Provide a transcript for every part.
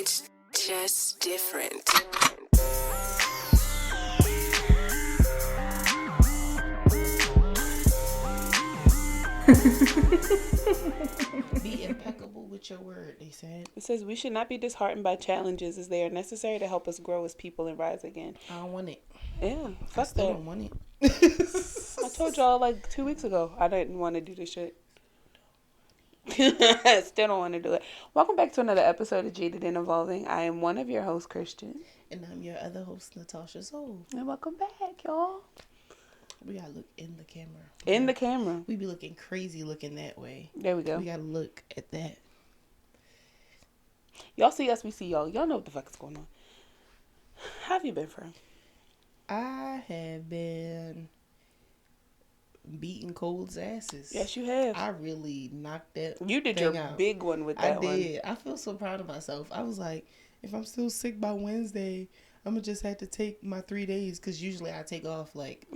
It's just different. Be impeccable with your word, they said. It says we should not be disheartened by challenges as they are necessary to help us grow as people and rise again. I don't want it. Yeah, I fuck still that. don't want it. I told y'all like 2 weeks ago I didn't want to do this shit. Still don't want to do it. Welcome back to another episode of Jaded and Evolving. I am one of your hosts, Christian. And I'm your other host, Natasha Soul. And welcome back, y'all. We gotta look in the camera. In the camera. We be looking crazy looking that way. There we go. We gotta look at that. Y'all see us, we see y'all. Y'all know what the fuck is going on. How have you been, friend? I have been beating cold's asses. Yes, you have. I really knocked that. You did thing your out. big one with that I one. did. I feel so proud of myself. I was like, if I'm still sick by Wednesday, I'm gonna just have to take my 3 days because usually I take off like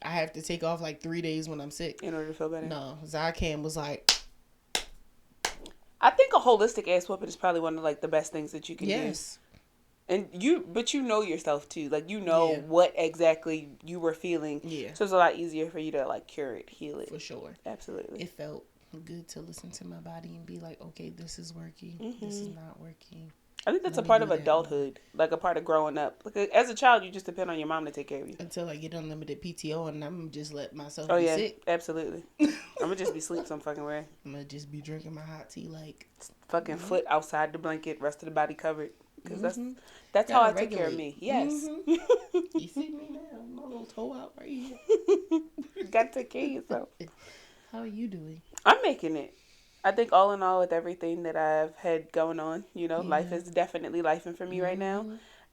I have to take off like 3 days when I'm sick in order to feel better. No, Zycam was like. I think a holistic ass whooping is probably one of like the best things that you can do. Yes. And but you know yourself too. Like you know what exactly you were feeling. Yeah. So it's a lot easier for you to like cure it, heal it. For sure. Absolutely. It felt good to listen to my body and be like, okay, this is working. Mm-hmm. This is not working. I think that's a part of adulthood, like a part of growing up. Like as a child, you just depend on your mom to take care of you. Until I get unlimited PTO and I'm just let myself be sick. Absolutely. I'm gonna just be sleep some fucking way. I'm gonna just be drinking my hot tea like fucking foot outside the blanket, rest of the body covered. Because that's how I take care of me. Yes. Mm-hmm. You see me now, my little toe out right here. You gotta take care of yourself. How are you doing? I'm making it. I think all in all, with everything that I've had going on, life is definitely lifing for me right now.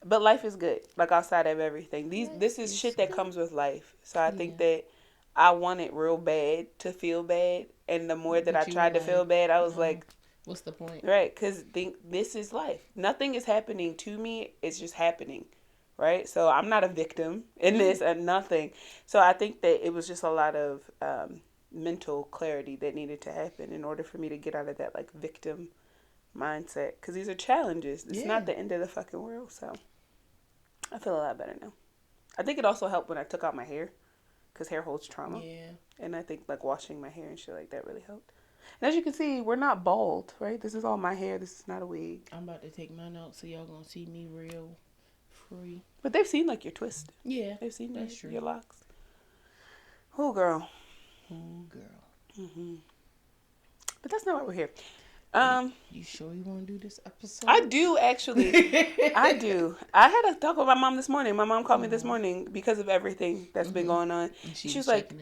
But life is good, like outside of everything. This is shit that comes with life. So I think that I wanted real bad to feel bad. And the more that I tried to feel bad, I was like, what's the point? Right, because this is life. Nothing is happening to me. It's just happening, right? So I'm not a victim in this and nothing. So I think that it was just a lot of mental clarity that needed to happen in order for me to get out of that like victim mindset. Because these are challenges. It's not the end of the fucking world. So I feel a lot better now. I think it also helped when I took out my hair, because hair holds trauma. Yeah. And I think like washing my hair and shit like that really helped. And as you can see, we're not bald, right? This is all my hair. This is not a wig. I'm about to take mine out so y'all gonna see me real free. But they've seen like your twist. Yeah. They've seen that's true. Your locks. Oh, girl. Oh, girl. Mm-hmm. But that's not why we're here. You sure you want to do this episode? I do, actually. I do. I had a talk with my mom this morning. My mom called me this morning because of everything that's been going on. And she was like,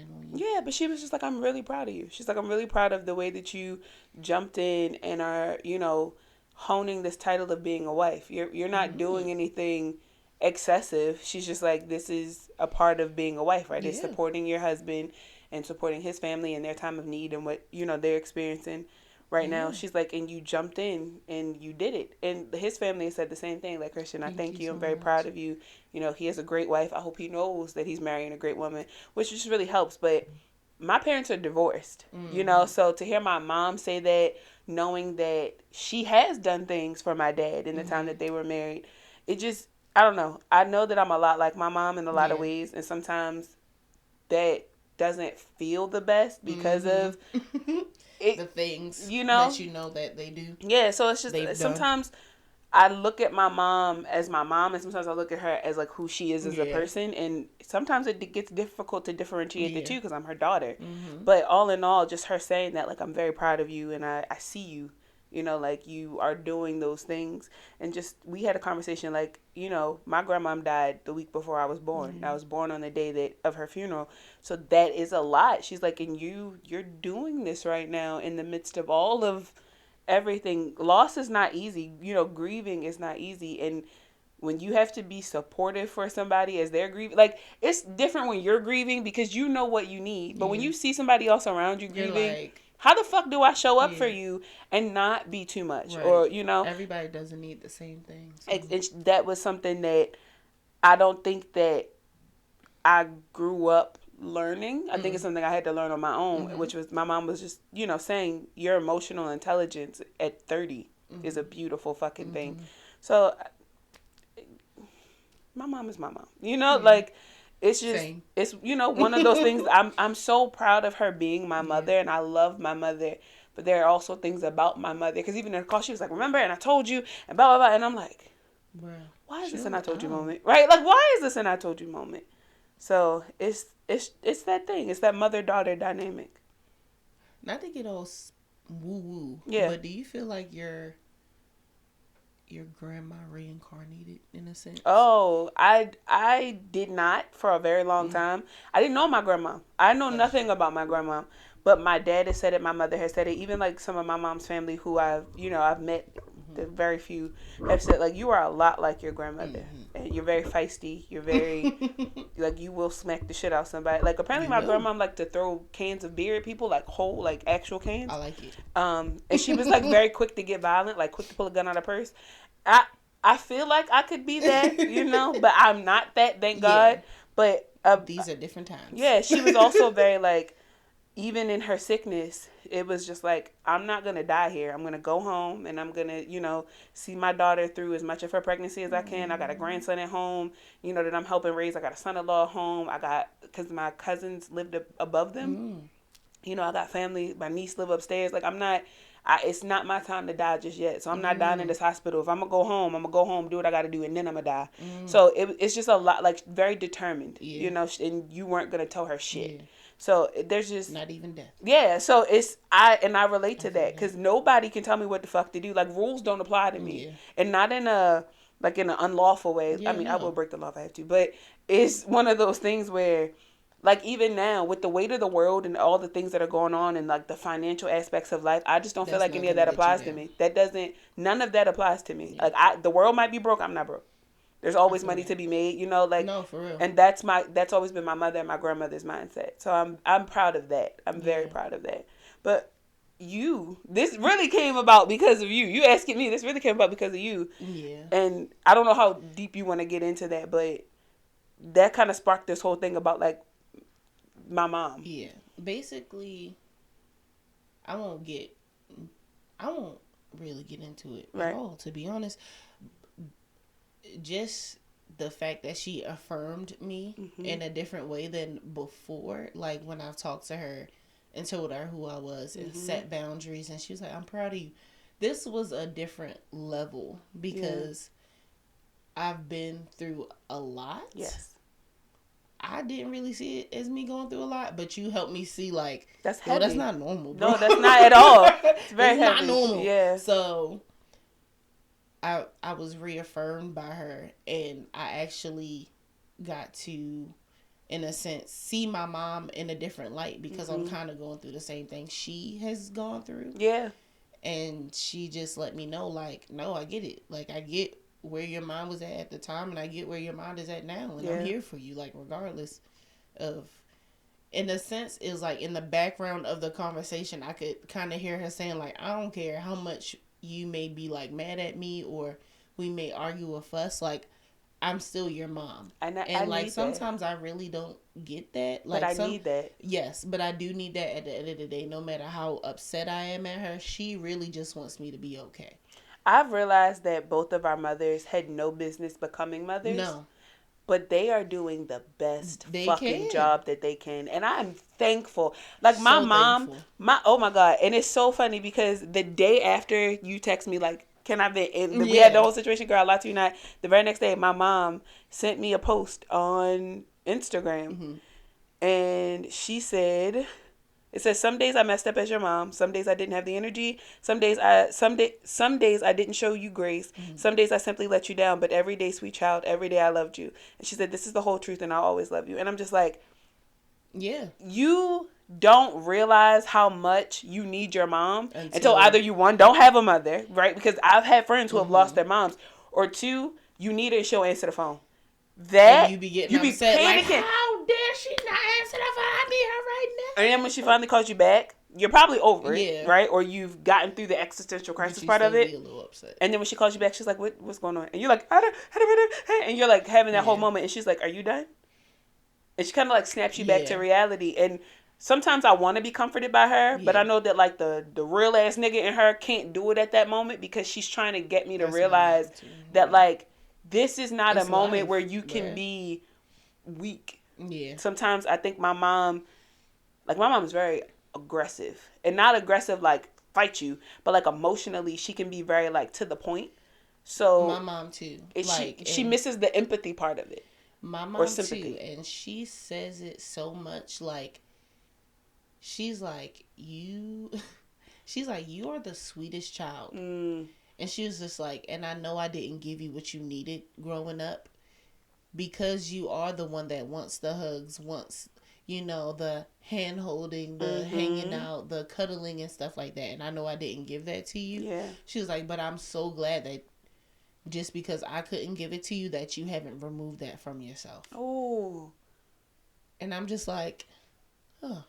but she was just like, I'm really proud of you. She's like, I'm really proud of the way that you jumped in and are, honing this title of being a wife. You're not doing anything excessive. She's just like, this is a part of being a wife, right? It's supporting your husband and supporting his family in their time of need and what, they're experiencing right now. She's like, and you jumped in and you did it. And his family said the same thing. Like, Christian, I thank you. I'm very proud of you. He has a great wife. I hope he knows that he's marrying a great woman, which just really helps. But my parents are divorced, so to hear my mom say that, knowing that she has done things for my dad in the time that they were married, it just, I don't know. I know that I'm a lot like my mom in a lot of ways. And sometimes that doesn't feel the best because of the things that that they do. Yeah, so it's just sometimes I look at my mom as my mom, and sometimes I look at her as like who she is as a person, and sometimes it gets difficult to differentiate the two because I'm her daughter. But all in all, just her saying that, like, I'm very proud of you, and I see you, like you are doing those things. And just, we had a conversation like, my grandmom died the week before I was born. I was born on the day of her funeral. So that is a lot. She's like, and you're doing this right now in the midst of all of everything. Loss is not easy. Grieving is not easy. And when you have to be supportive for somebody as they're grieving, like, it's different when you're grieving because you know what you need. But when you see somebody else around you grieving, like, how the fuck do I show up for you and not be too much? Right. Or, everybody doesn't need the same things. So. That was something that I don't think that I grew up learning. I think it's something I had to learn on my own, which was, my mom was just, saying your emotional intelligence at 30 is a beautiful fucking thing. So my mom is my mom. You know, like it's just it's one of those things. I'm so proud of her being my mother, and I love my mother. But there are also things about my mother, because even in her call, she was like, "Remember?" And I told you, and blah blah blah. And I'm like, Bruh, why is this an I told you moment? Right? Like, why is this an I told you moment? So it's that thing. It's that mother daughter dynamic. Not to get all woo woo. Yeah. But do you feel like your grandma reincarnated in a sense? Oh, I did not for a very long time. I didn't know my grandma. I know nothing about my grandma. But my dad has said it, my mother has said it, even like some of my mom's family who I've met, the very few, have said, like, you are a lot like your grandmother. And you're very feisty. You're very, like, you will smack the shit out of somebody. Like, apparently my grandma liked to throw cans of beer at people, like whole, like actual cans. I like it. And she was like very quick to get violent, like quick to pull a gun out of her purse. I feel like I could be that, but I'm not that, thank God. But these are different times. Yeah, she was also very like, even in her sickness, it was just like, I'm not going to die here. I'm going to go home and I'm going to, see my daughter through as much of her pregnancy as I can. I got a grandson at home, that I'm helping raise. I got a son-in-law at home. because my cousins lived above them. I got family. My niece live upstairs. Like, it's not my time to die just yet. So I'm not dying in this hospital. If I'm going to go home, I'm going to go home, do what I got to do, and then I'm going to die. So it's just a lot, like, very determined, and you weren't going to tell her shit. Yeah. So there's just not even death. Yeah, so I relate to that, because nobody can tell me what the fuck to do. Like, rules don't apply to me, and not in an unlawful way. Yeah, I mean, I will break the law if I have to, but it's one of those things where, like, even now with the weight of the world and all the things that are going on and like the financial aspects of life, I just don't feel like any of that applies to me. None of that applies to me. Yeah. Like, the world might be broke, I'm not broke. There's always money to be made, like. No, for real. And that's always been my mother and my grandmother's mindset. So I'm proud of that. I'm very proud of that. But this really came about because of you. You asking me, this really came about because of you. Yeah. And I don't know how deep you want to get into that, but that kind of sparked this whole thing about, like, my mom. Yeah. Basically, I won't really get into it at all, to be honest. Just the fact that she affirmed me in a different way than before, like when I've talked to her and told her who I was and set boundaries, and she was like, I'm proud of you. This was a different level because I've been through a lot. Yes. I didn't really see it as me going through a lot, but you helped me see, like, that's heavy. That's not normal, bro. No, that's not at all. It's very heavy. Not normal. Yeah. So I was reaffirmed by her, and I actually got to, in a sense, see my mom in a different light, because I'm kind of going through the same thing she has gone through. Yeah. And she just let me know, like, no, I get it. Like, I get where your mind was at the time, and I get where your mind is at now, and I'm here for you, like, regardless of. In a sense, it was like in the background of the conversation, I could kind of hear her saying, like, I don't care how much you may be, like, mad at me, or we may argue or fuss, like, I'm still your mom. And like, sometimes that. I really don't get that. Like, but I need that. Yes, but I do need that at the end of the day. No matter how upset I am at her, she really just wants me to be okay. I've realized that both of our mothers had no business becoming mothers. No. But they are doing the best job that they can. And I'm thankful. Like, my mom, oh my God. And it's so funny because the day after you text me, like, can I be in? We had the whole situation, girl, I lied to you not. The very next day, my mom sent me a post on Instagram. And she said, it says, some days I messed up as your mom. Some days I didn't have the energy. Some days I didn't show you grace. Some days I simply let you down. But every day, sweet child, every day I loved you. And she said, this is the whole truth, and I'll always love you. And I'm just like, yeah, you don't realize how much you need your mom until either you, one, don't have a mother, right? Because I've had friends who have lost their moms, or two, you need her and she'll answer the phone. That and you be upset, panicking. Like, how dare she not answer the phone? I need her right now. And then when she finally calls you back, you're probably over it, right? Or you've gotten through the existential crisis part of it. Be a little upset. And then when she calls you back, she's like, "What's going on?" And you're like, and you're like having that whole moment, and she's like, "Are you done?" And she kind of like snaps you back to reality. And sometimes I want to be comforted by her, but Yeah. I know that like the real ass nigga in her can't do it at that moment because she's trying to get me to That's my realize mom, too. that Yeah. like this is not a It's moment life, where you can bruh. be weak. Yeah. Sometimes I think my mom is very aggressive, and not aggressive like fight you, but like emotionally she can be very like to the point. My So mom too. she misses the empathy part of it My or mom too, sympathy. and she says it so much. Like she's like you. She's like you are the sweetest child, and she was just like, and I know I didn't give you what you needed growing up, because you are the one that wants the hugs, wants, the hand holding, the hanging out, the cuddling and stuff like that. And I know I didn't give that to you. Yeah. She was like, but I'm so glad that just because I couldn't give it to you, that you haven't removed that from yourself. Oh. And I'm just like, huh.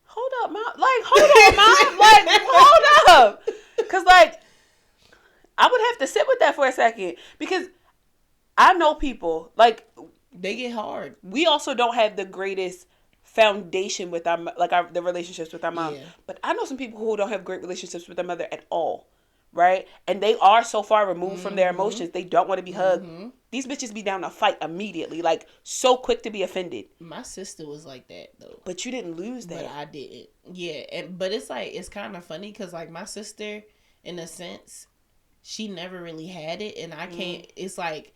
Hold up, mom. Like, hold on, mom. Like, hold up. Because, like, I would have to sit with that for a second. Because I know people, like, they get hard. We also don't have the greatest foundation with the relationships with our mom. Yeah. But I know some people who don't have great relationships with their mother at all. Right? And they are so far removed from their emotions, they don't want to be hugged. These bitches be down to fight immediately. Like, so quick to be offended. My sister was like that, though. But you didn't lose that. But I didn't. Yeah. But it's like, it's kind of funny because, like, my sister, in a sense, she never really had it. And I can't, it's like,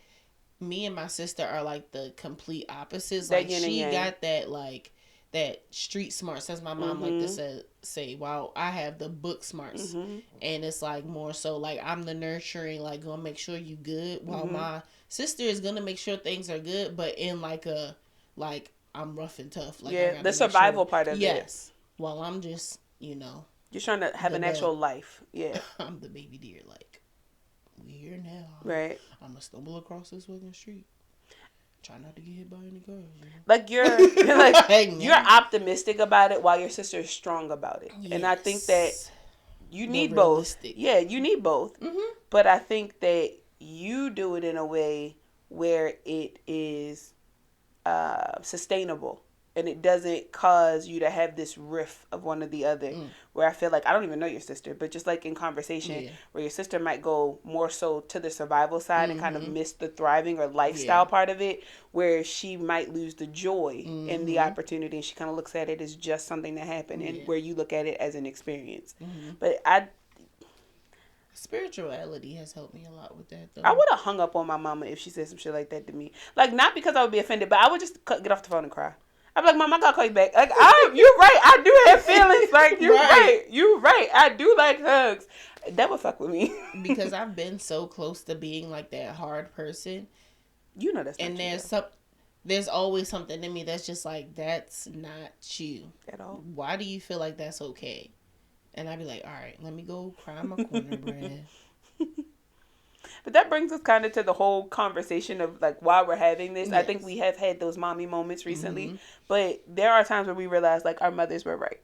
me and my sister are like the complete opposites. Like, she got that, like, that street smarts, as my mom like to say, while I have the book smarts. And it's like more so like I'm the nurturing, like gonna make sure you good, while my sister is gonna make sure things are good, but in like a, like, I'm rough and tough. Like, yeah, the survival part of it. Yes. While I'm just, you're trying to have an actual life. Yeah. I'm the baby deer, like, we here now. Right. I'm gonna stumble across this fucking street. Try not to get hit by any cars. Like you're you're optimistic about it while your sister is strong about it. Yes. And I think that you need both. Yeah, you need both. But I think that you do it in a way where it is sustainable. And it doesn't cause you to have this riff of one or the other, where I feel like, I don't even know your sister, but just like in conversation, where your sister might go more so to the survival side and kind of miss the thriving or lifestyle part of it, where she might lose the joy in the opportunity, and she kind of looks at it as just something that happened, and where you look at it as an experience. But spirituality has helped me a lot with that, though. I would have hung up on my mama if she said some shit like that to me. Like, not because I would be offended, but I would just get off the phone and cry. I'd be like, Mom, I gotta call you back. Like, you're right. I do have feelings. Like, you're right. You're right. I do like hugs. That would fuck with me. Because I've been so close to being like that hard person. You know that's not and you, there's always something in me that's just like, that's not you. At all. Why do you feel like that's okay? And I'd be like, all right, let me go cry in my corner, Brad. But that brings us kind of to the whole conversation of like why we're having this. Yes. I think we have had those mommy moments recently, but there are times where we realize like our mothers were right.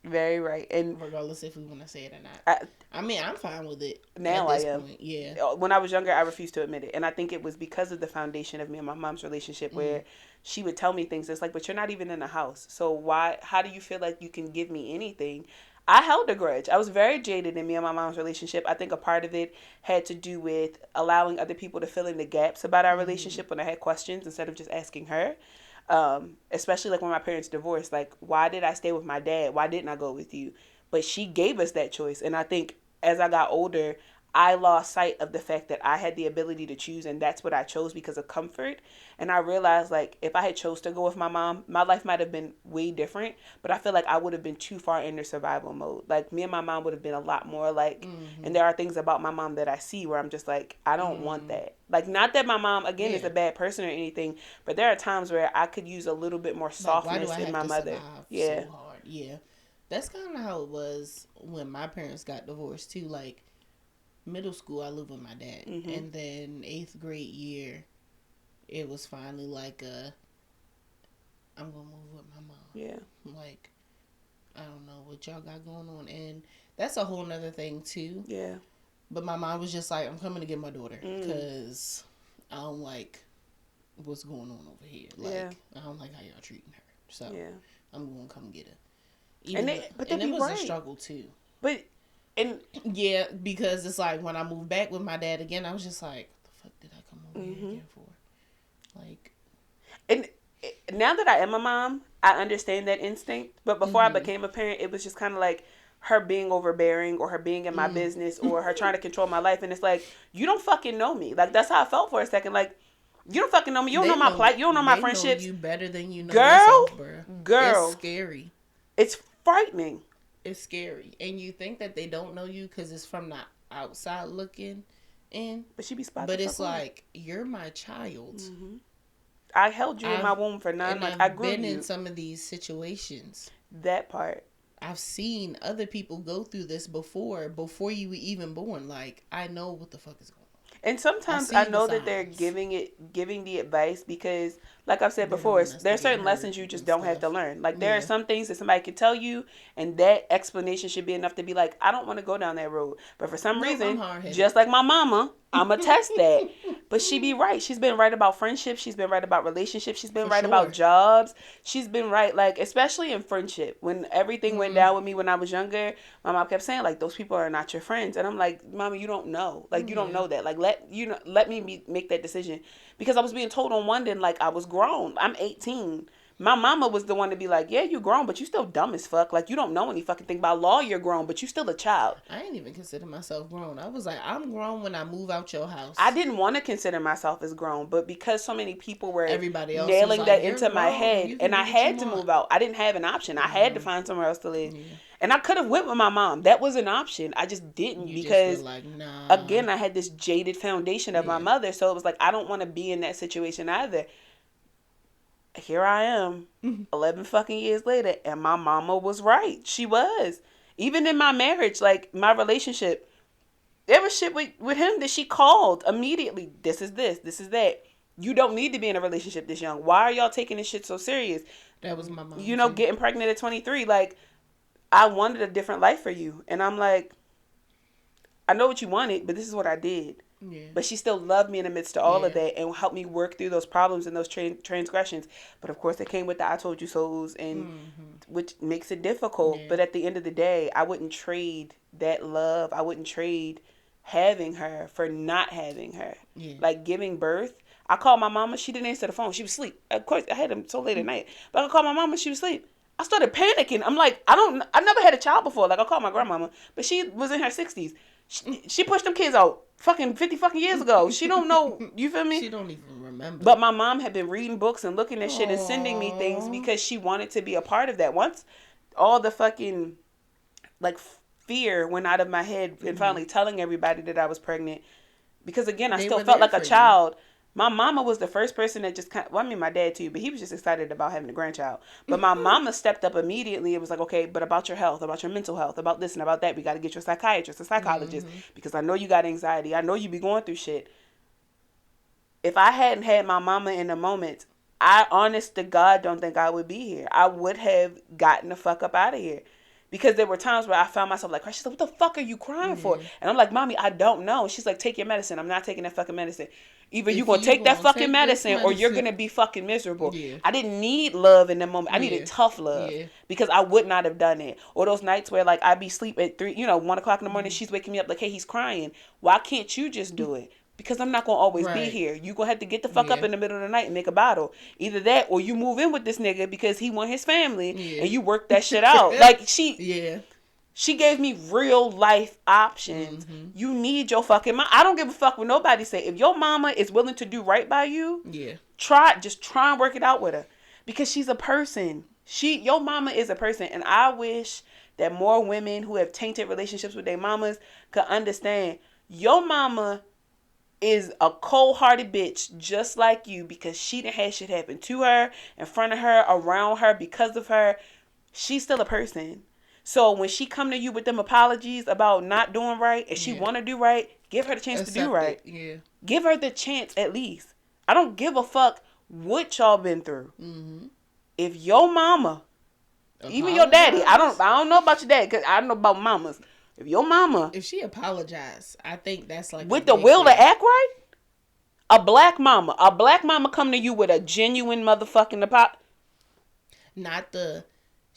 Very right. And regardless if we want to say it or not. I mean, I'm fine with it. Now at this I am. Point. Yeah. When I was younger, I refused to admit it. And I think it was because of the foundation of me and my mom's relationship where she would tell me things. It's like, but you're not even in the house. So how do you feel like you can give me anything? I held a grudge. I was very jaded in me and my mom's relationship. I think a part of it had to do with allowing other people to fill in the gaps about our relationship when I had questions instead of just asking her. Especially like when my parents divorced, like, why did I stay with my dad? Why didn't I go with you? But she gave us that choice. And I think as I got older, I lost sight of the fact that I had the ability to choose, and that's what I chose because of comfort. And I realized, like, if I had chose to go with my mom, my life might have been way different, but I feel like I would have been too far into survival mode. Like, me and my mom would have been a lot more like, and there are things about my mom that I see where I'm just like, I don't want that. Like, not that my mom, again, is a bad person or anything, but there are times where I could use a little bit more softness in my mother. Yeah. So hard? Yeah. That's kind of how it was when my parents got divorced, too. Like, middle school, I lived with my dad. And then 8th grade year, it was finally like I'm going to move with my mom. Yeah. Like, I don't know what y'all got going on. And that's a whole nother thing, too. Yeah. But my mom was just like, I'm coming to get my daughter. Because I don't like what's going on over here. Like, I don't like how y'all treating her. So, I'm gonna come get her. But and they it be was right. a struggle too. But and yeah, because it's like when I moved back with my dad again, I was just like, what the fuck did I come over here again for? Like, and now that I am a mom, I understand that instinct. But before I became a parent, it was just kind of like her being overbearing or her being in my business or her trying to control my life. And it's like, you don't fucking know me. Like, that's how I felt for a second. Like, you don't fucking know me. You don't know my plight. You don't know my friendships. They know you better than you know girl, yourself, bro. Girl. It's scary. It's frightening. It's scary. And you think that they don't know you because it's from the outside looking in. But she be spotted. But it's like, you're my child. Mm-hmm. I held you in my womb for 9 months. I grew I've been you. in some of these situations. That part. I've seen other people go through this before you were even born. Like, I know what the fuck is going on. And sometimes I know that they're giving the advice because, like I've said before, there are certain lessons you just don't have to learn. Like, there are some things that somebody could tell you, and that explanation should be enough to be like, I don't want to go down that road. But for some reason, just like my mama, I'm going to test that. But she be right. She's been right about friendships. She's been right about relationships. She's been right about jobs. She's been right, like, especially in friendship. When everything went down with me when I was younger, my mom kept saying, like, those people are not your friends. And I'm like, Mama, you don't know. Like, you don't know that. Like, let me make that decision. Because I was being told on one end, like, I was grown. I'm 18. My mama was the one to be like, yeah, you grown, but you still dumb as fuck. Like, you don't know any fucking thing. By law, you're grown, but you still a child. I ain't even consider myself grown. I was like, I'm grown when I move out your house. I didn't want to consider myself as grown, but because so many people were everybody else nailing like, that into my grown. head, and I had to move out. I didn't have an option. I had to find somewhere else to live. Yeah. And I could have went with my mom. That was an option. I just didn't because, like, nah. Again, I had this jaded foundation of my mother. So it was like, I don't want to be in that situation either. Here I am, 11 fucking years later, and my mama was right. She was. Even in my marriage, like, my relationship, there was shit with him that she called immediately. This is this. This is that. You don't need to be in a relationship this young. Why are y'all taking this shit so serious? That was my mom. You know, getting pregnant at 23, like, I wanted a different life for you. And I'm like, I know what you wanted, but this is what I did. Yeah. But she still loved me in the midst of all of that and helped me work through those problems and those transgressions. But of course, it came with the I told you so's, and which makes it difficult. Yeah. But at the end of the day, I wouldn't trade that love. I wouldn't trade having her for not having her. Yeah. Like giving birth. I called my mama. She didn't answer the phone. She was asleep. Of course, I had him so late at night. But I called my mama. She was asleep. I started panicking. I'm like, I never had a child before. Like, I called my grandmama, but she was in her 60s. She pushed them kids out fucking 50 fucking years ago. She don't know. You feel me? She don't even remember. But my mom had been reading books and looking at shit and sending me things because she wanted to be a part of that. Once all the fucking, like, fear went out of my head and finally telling everybody that I was pregnant, because, again, I still felt like a child. My mama was the first person that just my dad too, but he was just excited about having a grandchild. But my mama stepped up immediately and was like, okay, but about your health, about your mental health, about this and about that, we got to get you a psychiatrist, a psychologist, because I know you got anxiety. I know you be going through shit. If I hadn't had my mama in the moment, I honest to God don't think I would be here. I would have gotten the fuck up out of here. Because there were times where I found myself like, she's like, what the fuck are you crying for? And I'm like, Mommy, I don't know. She's like, take your medicine. I'm not taking that fucking medicine. Either you're going to take that fucking medicine or you're going to be fucking miserable. Yeah. I didn't need love in the moment. I needed tough love because I would not have done it. Or those nights where, like, I'd be asleep at 1 o'clock in the morning. She's waking me up like, hey, he's crying. Why can't you just do it? Because I'm not going to always be here. You're going to have to get the fuck up in the middle of the night and make a bottle. Either that or you move in with this nigga because he want his family and you work that shit out. Like, she gave me real life options. You need your fucking mom. I don't give a fuck what nobody say. If your mama is willing to do right by you, try and work it out with her. Because she's a person. Your mama is a person. And I wish that more women who have tainted relationships with their mamas could understand your mama is a cold-hearted bitch just like you because she done had shit happen to her, in front of her, around her, because of her. She's still a person. So when she come to you with them apologies about not doing right and she want to do right, give her the chance to do right. Yeah. Give her the chance at least. I don't give a fuck what y'all been through. If your mama, even your daddy, I don't know about your daddy because I don't know about mamas. If your mama, if she apologized, I think that's like with the will to act right. A black mama come to you with a genuine motherfucking apology. Not the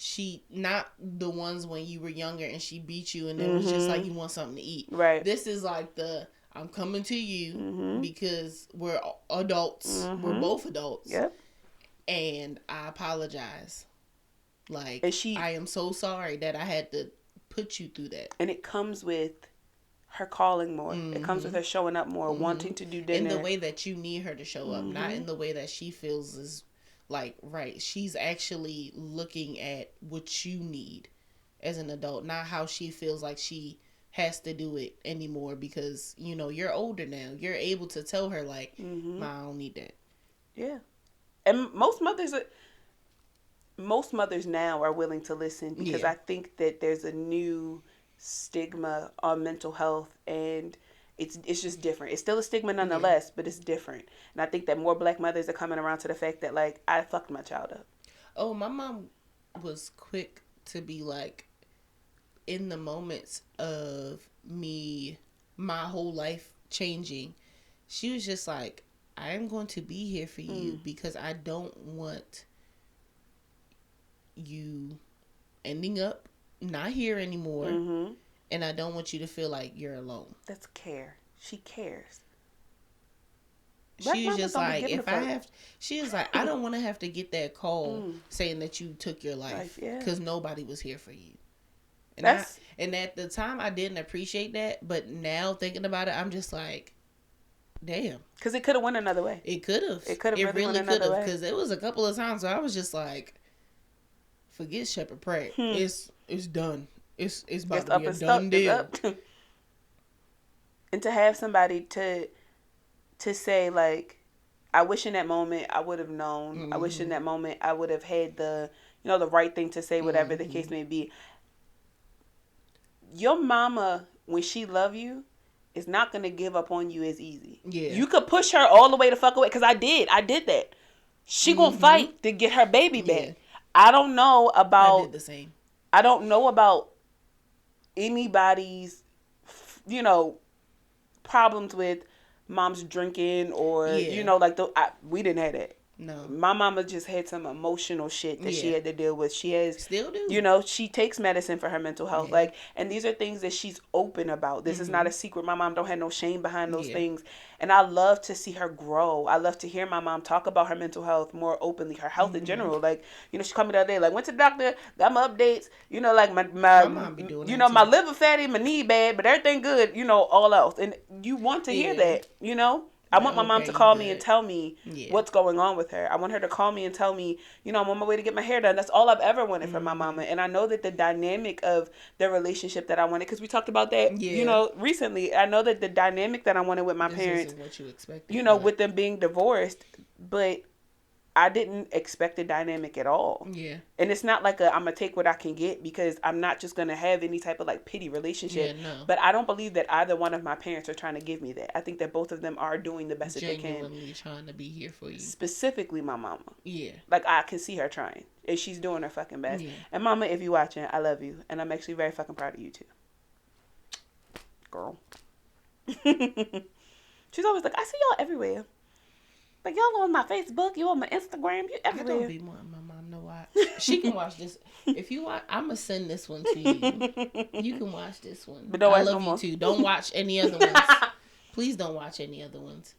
she, not the ones when you were younger and she beat you and it was just like you want something to eat. Right. This is like I'm coming to you because we're adults. We're both adults. Yep. And I apologize. Like, and she, I am so sorry that I had to put you through that. And it comes with her calling more. It comes with her showing up more, wanting to do dinner. In the way that you need her to show up, not in the way that she feels is like right. She's actually looking at what you need as an adult, not how she feels like she has to do it anymore because, you know, you're older now. You're able to tell her like, Ma, I don't need that. Yeah. And most mothers now are willing to listen because I think that there's a new stigma on mental health, and it's just different. It's still a stigma nonetheless, but it's different. And I think that more black mothers are coming around to the fact that, like, I fucked my child up. Oh, my mom was quick to be like, in the moments of my whole life changing, she was just like, I am going to be here for you because I don't want you ending up not here anymore. And I don't want you to feel like you're alone. That's care. She cares. She was just like, she was like, I don't want to have to get that call saying that you took your life because nobody was here for you. And at the time I didn't appreciate that, but now thinking about it, I'm just like, damn. Because it could have went another way. It could have. It could have really went another way. Because there was a couple of times where I was just like, forget Shepherd Pratt. It's done. It's about to be a done deal. And to have somebody to say, like, I wish in that moment I would have known. I wish in that moment I would have had the right thing to say, whatever the case may be. Your mama, when she love you, is not going to give up on you as easy. Yeah. You could push her all the way the fuck away. Because I did that. She going to fight to get her baby back. Yeah. I don't know about... I did the same. I don't know about anybody's, problems with mom's drinking or, we didn't have that. No. My mama just had some emotional shit that she had to deal with. She has... Still do. She takes medicine for her mental health. Yeah. And these are things that she's open about. This is not a secret. My mom don't have no shame behind those things. And I love to see her grow. I love to hear my mom talk about her mental health more openly, her health in general. Like, she called me the other day, like, went to the doctor, got my updates, my mom be doing my liver fatty, my knee bad, but everything good, all else. And you want to hear that, I want my mom to call me and tell me what's going on with her. I want her to call me and tell me, I'm on my way to get my hair done. That's all I've ever wanted from my mama. And I know that the dynamic of the relationship that I wanted, because we talked about that, recently. I know that the dynamic that I wanted with my parents, what you expected, with them being divorced, but I didn't expect the dynamic at all. Yeah. And it's not like I'm going to take what I can get, because I'm not just going to have any type of pity relationship. Yeah, no. But I don't believe that either one of my parents are trying to give me that. I think that both of them are doing the best that they can. Genuinely trying to be here for you. Specifically my mama. Yeah. I can see her trying. And she's doing her fucking best. Yeah. And mama, if you're watching, I love you. And I'm actually very fucking proud of you too. Girl. She's always like, I see y'all everywhere. Like, y'all on my Facebook, you on my Instagram, you everywhere. I don't be wanting my mom to watch. She can watch this. If you watch, I'm going to send this one to you. You can watch this one. But I love you too. Don't watch any other ones. Please don't watch any other ones.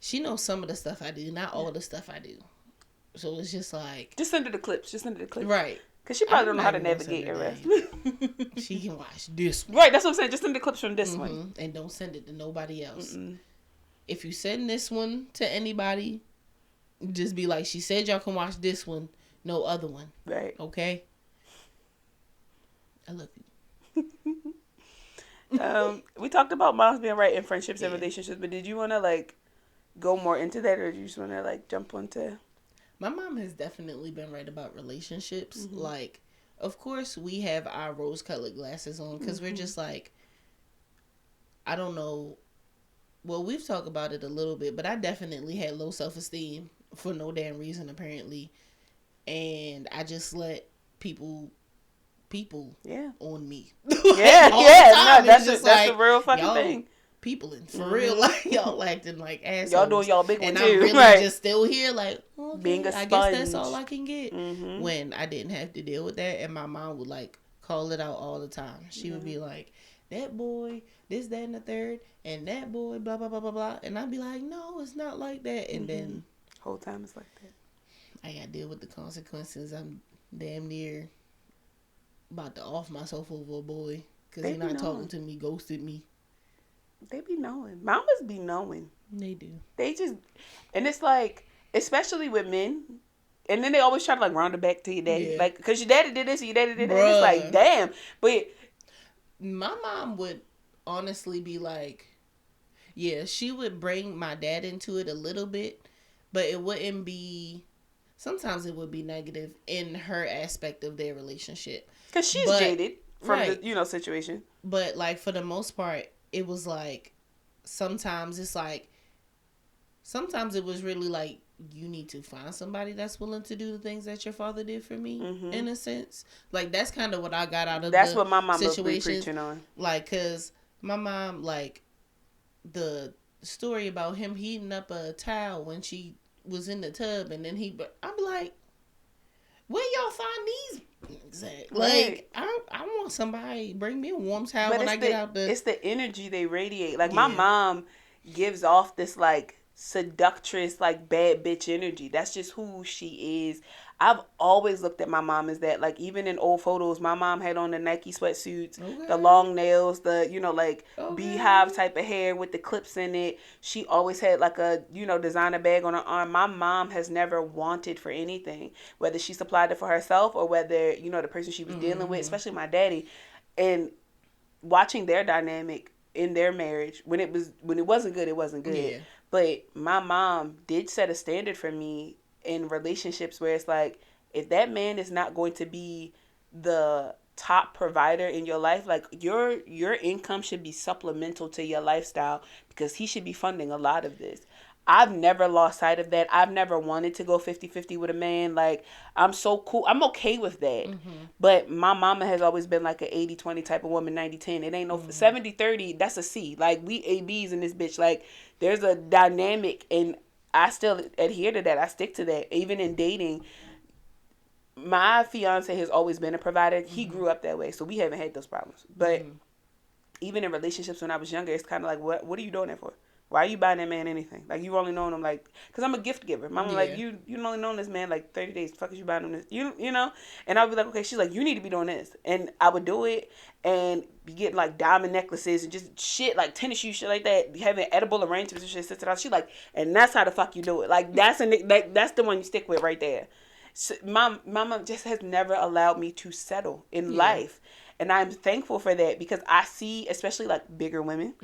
She knows some of the stuff I do, not all the stuff I do. So it's just like... Just send her the clips. Right. Because she probably don't know how to navigate the rest. She can watch this one. Right, that's what I'm saying. Just send the clips from this one. And don't send it to nobody else. If you send this one to anybody, just be like, she said y'all can watch this one, no other one. Right. Okay? I love you. We talked about moms being right in friendships and relationships, but did you want to, go more into that, or did you just want to, jump onto... My mom has definitely been right about relationships. Of course, we have our rose-colored glasses on, because we're just like, I don't know... Well, we've talked about it a little bit, but I definitely had low self-esteem for no damn reason, apparently. And I just let people on me. Yeah, no, that's a real fucking thing. peopling for real. Like y'all acting like assholes. Y'all doing y'all big one and too. I'm really just still here like, okay, being a I sponge. guess that's all I can get. When I didn't have to deal with that, and my mom would like call it out all the time. She would be like, that boy, this, that, and the third, and that boy, blah, blah, blah, blah, blah. And I'd be like, no, it's not like that. And then whole time it's like that. I got to deal with the consequences. I'm damn near about to off myself over a boy because he's not talking to me, ghosted me. They be knowing. Mamas be knowing. They do. They just, and it's like, especially with men, and then they always try to like round it back to your daddy. Like, because your daddy did this and your daddy did that. And it's like, damn. But my mom would honestly be like, yeah, she would bring my dad into it a little bit, but it wouldn't be, sometimes it would be negative in her aspect of their relationship. Because she's jaded from the, situation. But like for the most part, it was like, sometimes it was really like, you need to find somebody that's willing to do the things that your father did for me, in a sense. Like, that's kind of what I got out of that's the what my mom situation. was preaching on. Like, because my mom, like, the story about him heating up a towel when she was in the tub, and then I'm like, where y'all find these? Exactly. Like, I want somebody bring me a warm towel when I get out the... It's the energy they radiate. Like, my mom gives off this, like, seductress, like, bad bitch energy. That's just who she is. I've always looked at my mom as that. Like, even in old photos, my mom had on the Nike sweatsuits, the long nails, the, beehive type of hair with the clips in it. She always had, like, a, designer bag on her arm. My mom has never wanted for anything, whether she supplied it for herself or whether, the person she was dealing with, especially my daddy. And watching their dynamic in their marriage, when it wasn't good, it wasn't good. Yeah. But my mom did set a standard for me in relationships where it's like, if that man is not going to be the top provider in your life, like your income should be supplemental to your lifestyle, because he should be funding a lot of this. I've never lost sight of that. I've never wanted to go 50-50 with a man. Like, I'm so cool. I'm okay with that. But my mama has always been like an 80-20 type of woman, 90-10. It ain't no 70-30. That's a C. Like, we ABs in this bitch. Like, there's a dynamic, and I still adhere to that. I stick to that. Even in dating, my fiance has always been a provider. He grew up that way, so we haven't had those problems. But even in relationships when I was younger, it's kind of like, what are you doing that for? Why are you buying that man anything? Like, you only known him, like, because I'm a gift giver. Mama, like, you only known this man, like, 30 days. Fuck is you buying him this? You know? And I'll be like, okay. She's like, you need to be doing this. And I would do it and be getting, like, diamond necklaces and just shit, like, tennis shoes, shit like that. Having edible arrangements and shit. She's like, and that's how the fuck you do it. Like, that's the one you stick with right there. So my mama just has never allowed me to settle in life. And I'm thankful for that, because I see, especially like bigger women,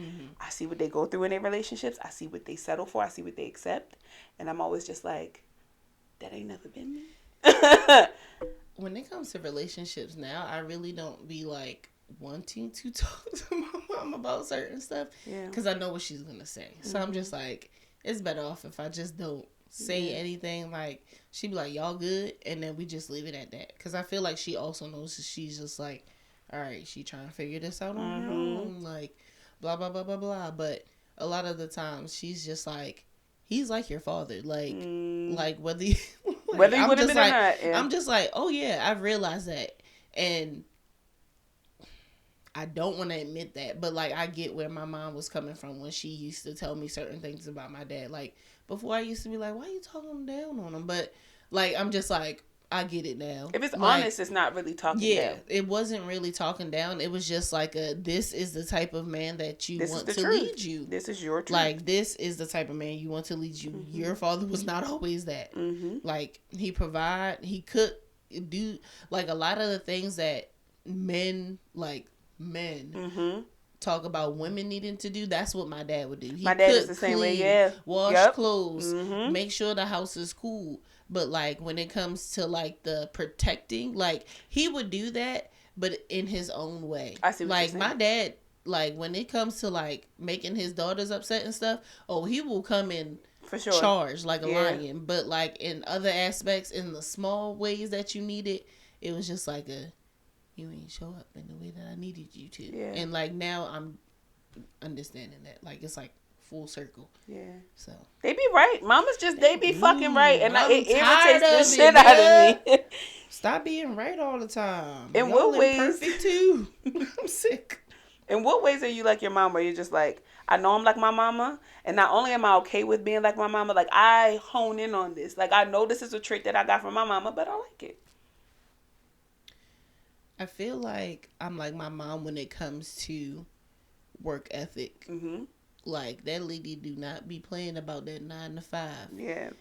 I see what they go through in their relationships. I see what they settle for. I see what they accept. And I'm always just like, that ain't never been me. When it comes to relationships now, I really don't be like wanting to talk to my mom about certain stuff. Because I know what she's going to say. So I'm just like, it's better off if I just don't say anything. Like, she be like, y'all good? And then we just leave it at that. Because I feel like she also knows that she's just like, all right, she trying to figure this out on her own, like, blah, blah, blah, blah, blah. But a lot of the times, she's just like, he's like your father. Like whether you would have been or not. Yeah. I'm just like, oh, yeah, I've realized that. And I don't want to admit that, but, like, I get where my mom was coming from when she used to tell me certain things about my dad. Like, before I used to be like, why are you talking down on him? But, like, I'm just like, I get it now. If it's like, honest, it's not really talking down. Yeah, it wasn't really talking down. It was just like this is the type of man that you want to lead you. This is your truth. Like, this is the type of man you want to lead you. Your father was not always that. Like, he could do, like, a lot of the things that men talk about women needing to do. That's what my dad would do. My dad is the same way, wash clothes, make sure the house is cool. But, like, when it comes to, like, the protecting, like, he would do that, but in his own way. I see what like, you're saying. My dad, like, when it comes to, like, making his daughters upset and stuff, he will come in for sure, charged like a lion. But, like, in other aspects, in the small ways that you need it, it was just like you ain't show up in the way that I needed you to. Yeah. And, like, now I'm understanding that. Like, it's like full circle. Yeah. So They be right. Mamas just, they be fucking right. And it tired irritates the of shit it, out of me. Stop being right all the time. In Y'all what ways? imperfect too. I'm sick. In what ways are you like your mama? You're just like, I know I'm like my mama, and not only am I okay with being like my mama, like I hone in on this. Like I know this is a trait that I got from my mama, but I like it. I feel like I'm like my mom when it comes to work ethic. Mm-hmm. Like, that lady do not be playing about that 9 to 5. Yeah.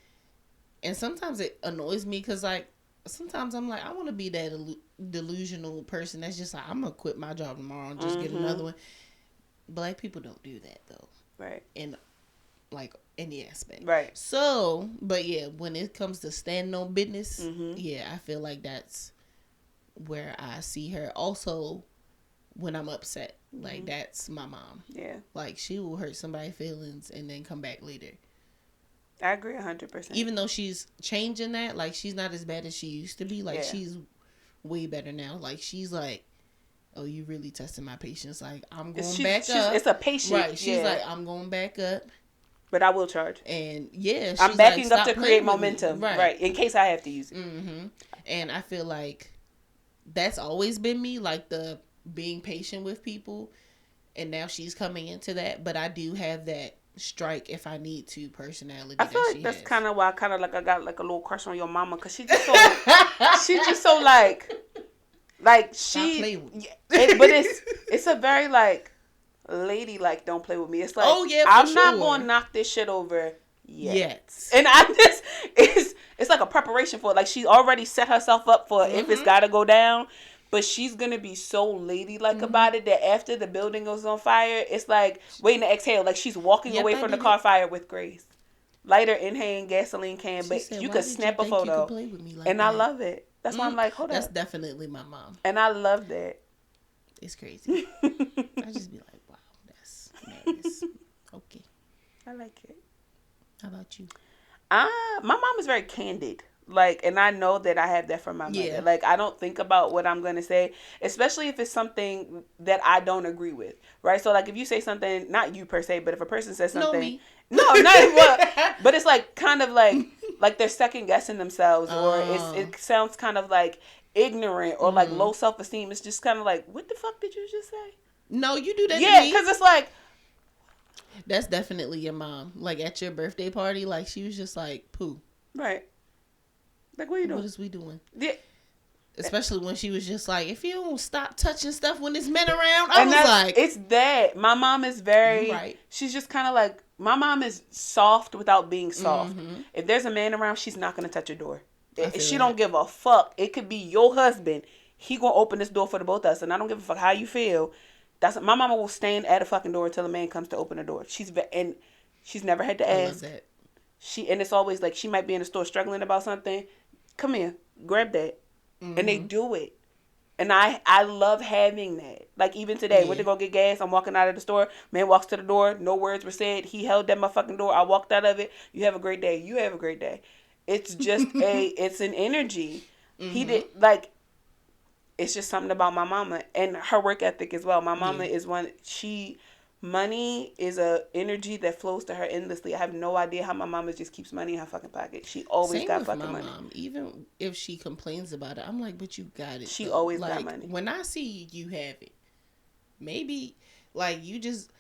And sometimes it annoys me because, like, sometimes I'm like, I want to be that delusional person that's just like, I'm going to quit my job tomorrow and just get another one. Black people don't do that, though. Right. In, like, any aspect. Right. So, but yeah, when it comes to standing on business, yeah, I feel like that's where I see her. Also, when I'm upset, like, that's my mom. Yeah. Like, she will hurt somebody's feelings and then come back later. I agree 100%. Even though she's changing that, like, she's not as bad as she used to be. Like, she's way better now. Like, she's like, oh, you really testing my patience. Like, I'm going back up. It's a patient. Right. She's like, I'm going back up. But I will charge. And, yeah. She's I'm backing like, up to create momentum. Right. In case I have to use it. Mm-hmm. And I feel like that's always been me. Like, the being patient with people. And now she's coming into that. But I do have that strike if I need to personality. I feel like that's has. kind of why I got like a little crush on your mama, because she just so like she but it's a very like lady like don't play with me. It's like, I'm not gonna knock this shit over yet. And I just it's like a preparation for it. Like, she already set herself up for if it's gotta go down. But she's going to be so ladylike about it that after the building goes on fire, it's like waiting to exhale. Like, she's walking away from the car fire with grace. Lighter inhaling gasoline can, but said, you could snap a photo. And I love it. That's why I'm like, hold on. That's definitely my mom. And I love that. It's crazy. I just be like, wow, that's nice. Okay. I like it. How about you? My mom is very candid. Like, and I know that I have that from my mother. Yeah. Like, I don't think about what I'm going to say, especially if it's something that I don't agree with, right? So, like, if you say something, not you per se, but if a person says something. No, not but it's like, kind of like they're second guessing themselves, or it sounds kind of like ignorant or like low self-esteem. It's just kind of like, what the fuck did you just say? No, you do that to me. Yeah, because it's like. That's definitely your mom. Like, at your birthday party, like, she was just like, poo. Right. Like, what are you doing? What is we doing? Yeah. Especially when she was just like, if you don't stop touching stuff when there's men around. I was like. It's that. My mom is very. Right. She's just kind of like. My mom is soft without being soft. If there's a man around, she's not going to touch your door. She don't give a fuck. It could be your husband. He going to open this door for the both of us. And I don't give a fuck how you feel. My mama will stand at a fucking door until a man comes to open the door. She's never had to ask. I love that. And it's always like, she might be in the store struggling about something. Come here, grab that. And they do it. And I love having that. Like, even today, went to go get gas. I'm walking out of the store. Man walks to the door. No words were said. He held that motherfucking door. I walked out of it. You have a great day. You have a great day. It's just it's an energy. He did, like, it's just something about my mama. And her work ethic as well. My mama is one, money is a energy that flows to her endlessly. I have no idea how my mama just keeps money in her fucking pocket. She always got fucking money. Mom. Even if she complains about it, I'm like, but you got it. She always got money. When I see you have it, maybe like you just.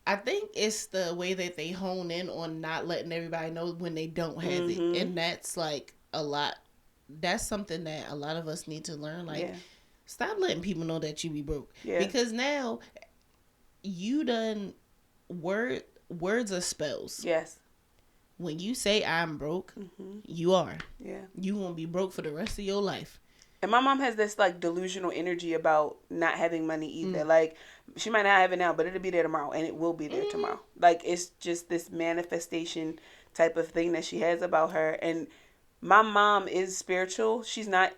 I think it's the way that they hone in on not letting everybody know when they don't have it, and that's like a lot. That's something that a lot of us need to learn. Like, stop letting people know that you be broke, because now. You done words are spells. Yes. When you say I'm broke, you are. Yeah. You gonna be broke for the rest of your life. And my mom has this like delusional energy about not having money either. Like, she might not have it now, but it'll be there tomorrow, and it will be there tomorrow. Like, it's just this manifestation type of thing that she has about her. And my mom is spiritual.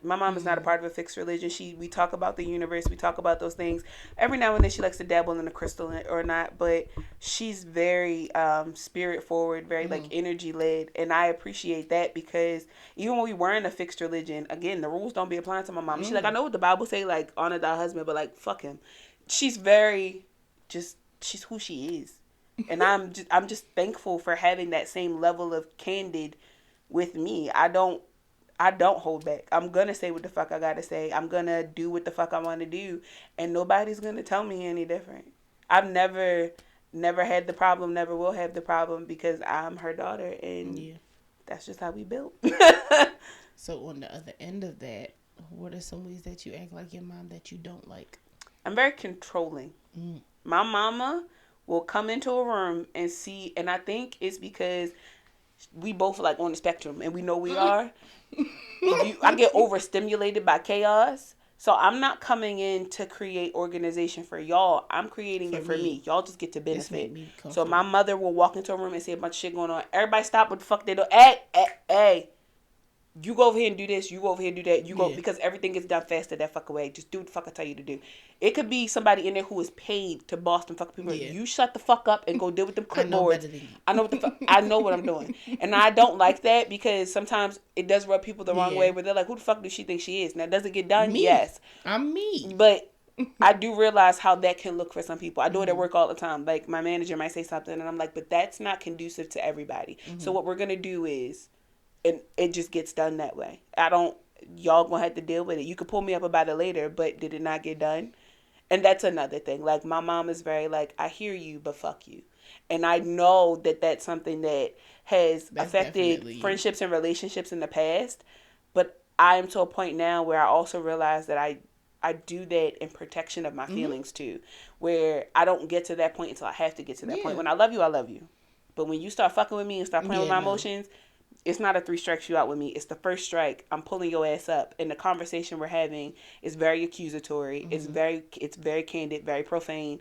My mom is not a part of a fixed religion. We talk about the universe. We talk about those things. Every now and then she likes to dabble in a crystal or not, but she's very spirit forward, very like energy led. And I appreciate that, because even when we were in a fixed religion, again, the rules don't be applying to my mom. She's like, I know what the Bible say, like, honor thy husband, but like, fuck him. She's very just she's who she is. And I'm just thankful for having that same level of candid with me. I don't hold back. I'm gonna say what the fuck I gotta say. I'm gonna do what the fuck I want to do, and nobody's gonna tell me any different. I've never had the problem, never will have the problem, because I'm her daughter, and that's just how we built. So on the other end of that, what are some ways that you act like your mom that you don't like? I'm very controlling. My mama will come into a room and see, and I think it's because we both like on the spectrum, and we know we are. I get overstimulated by chaos. So I'm not coming in to create organization for y'all. I'm creating it for me. Y'all just get to benefit. So my mother will walk into a room and see a bunch of shit going on. Everybody stop what the fuck they do. Hey. You go over here and do this. You go over here and do that. You go, because everything gets done faster that fuck away. Just do what the fuck I tell you to do. It could be somebody in there who is paid to boss them fuck people. You shut the fuck up and go deal with them clipboards. I know what the fuck. I know what I'm doing. And I don't like that, because sometimes it does rub people the wrong way, where they're like, who the fuck does she think she is? Now, does it get done? Me. Yes. I'm me. But I do realize how that can look for some people. I do it at work all the time. Like, my manager might say something, and I'm like, but that's not conducive to everybody. So what we're going to do is, and it just gets done that way. Y'all gonna have to deal with it. You could pull me up about it later, but did it not get done? And that's another thing. Like, my mom is very like, I hear you, but fuck you. And I know that that's something that has affected friendships and relationships in the past. But I am to a point now where I also realize that I do that in protection of my feelings too. Where I don't get to that point until I have to get to that point. When I love you, I love you. But when you start fucking with me and start playing with my emotions, it's not a 3 strikes you out with me. It's the first strike. I'm pulling your ass up. And the conversation we're having is very accusatory. It's very candid, very profane.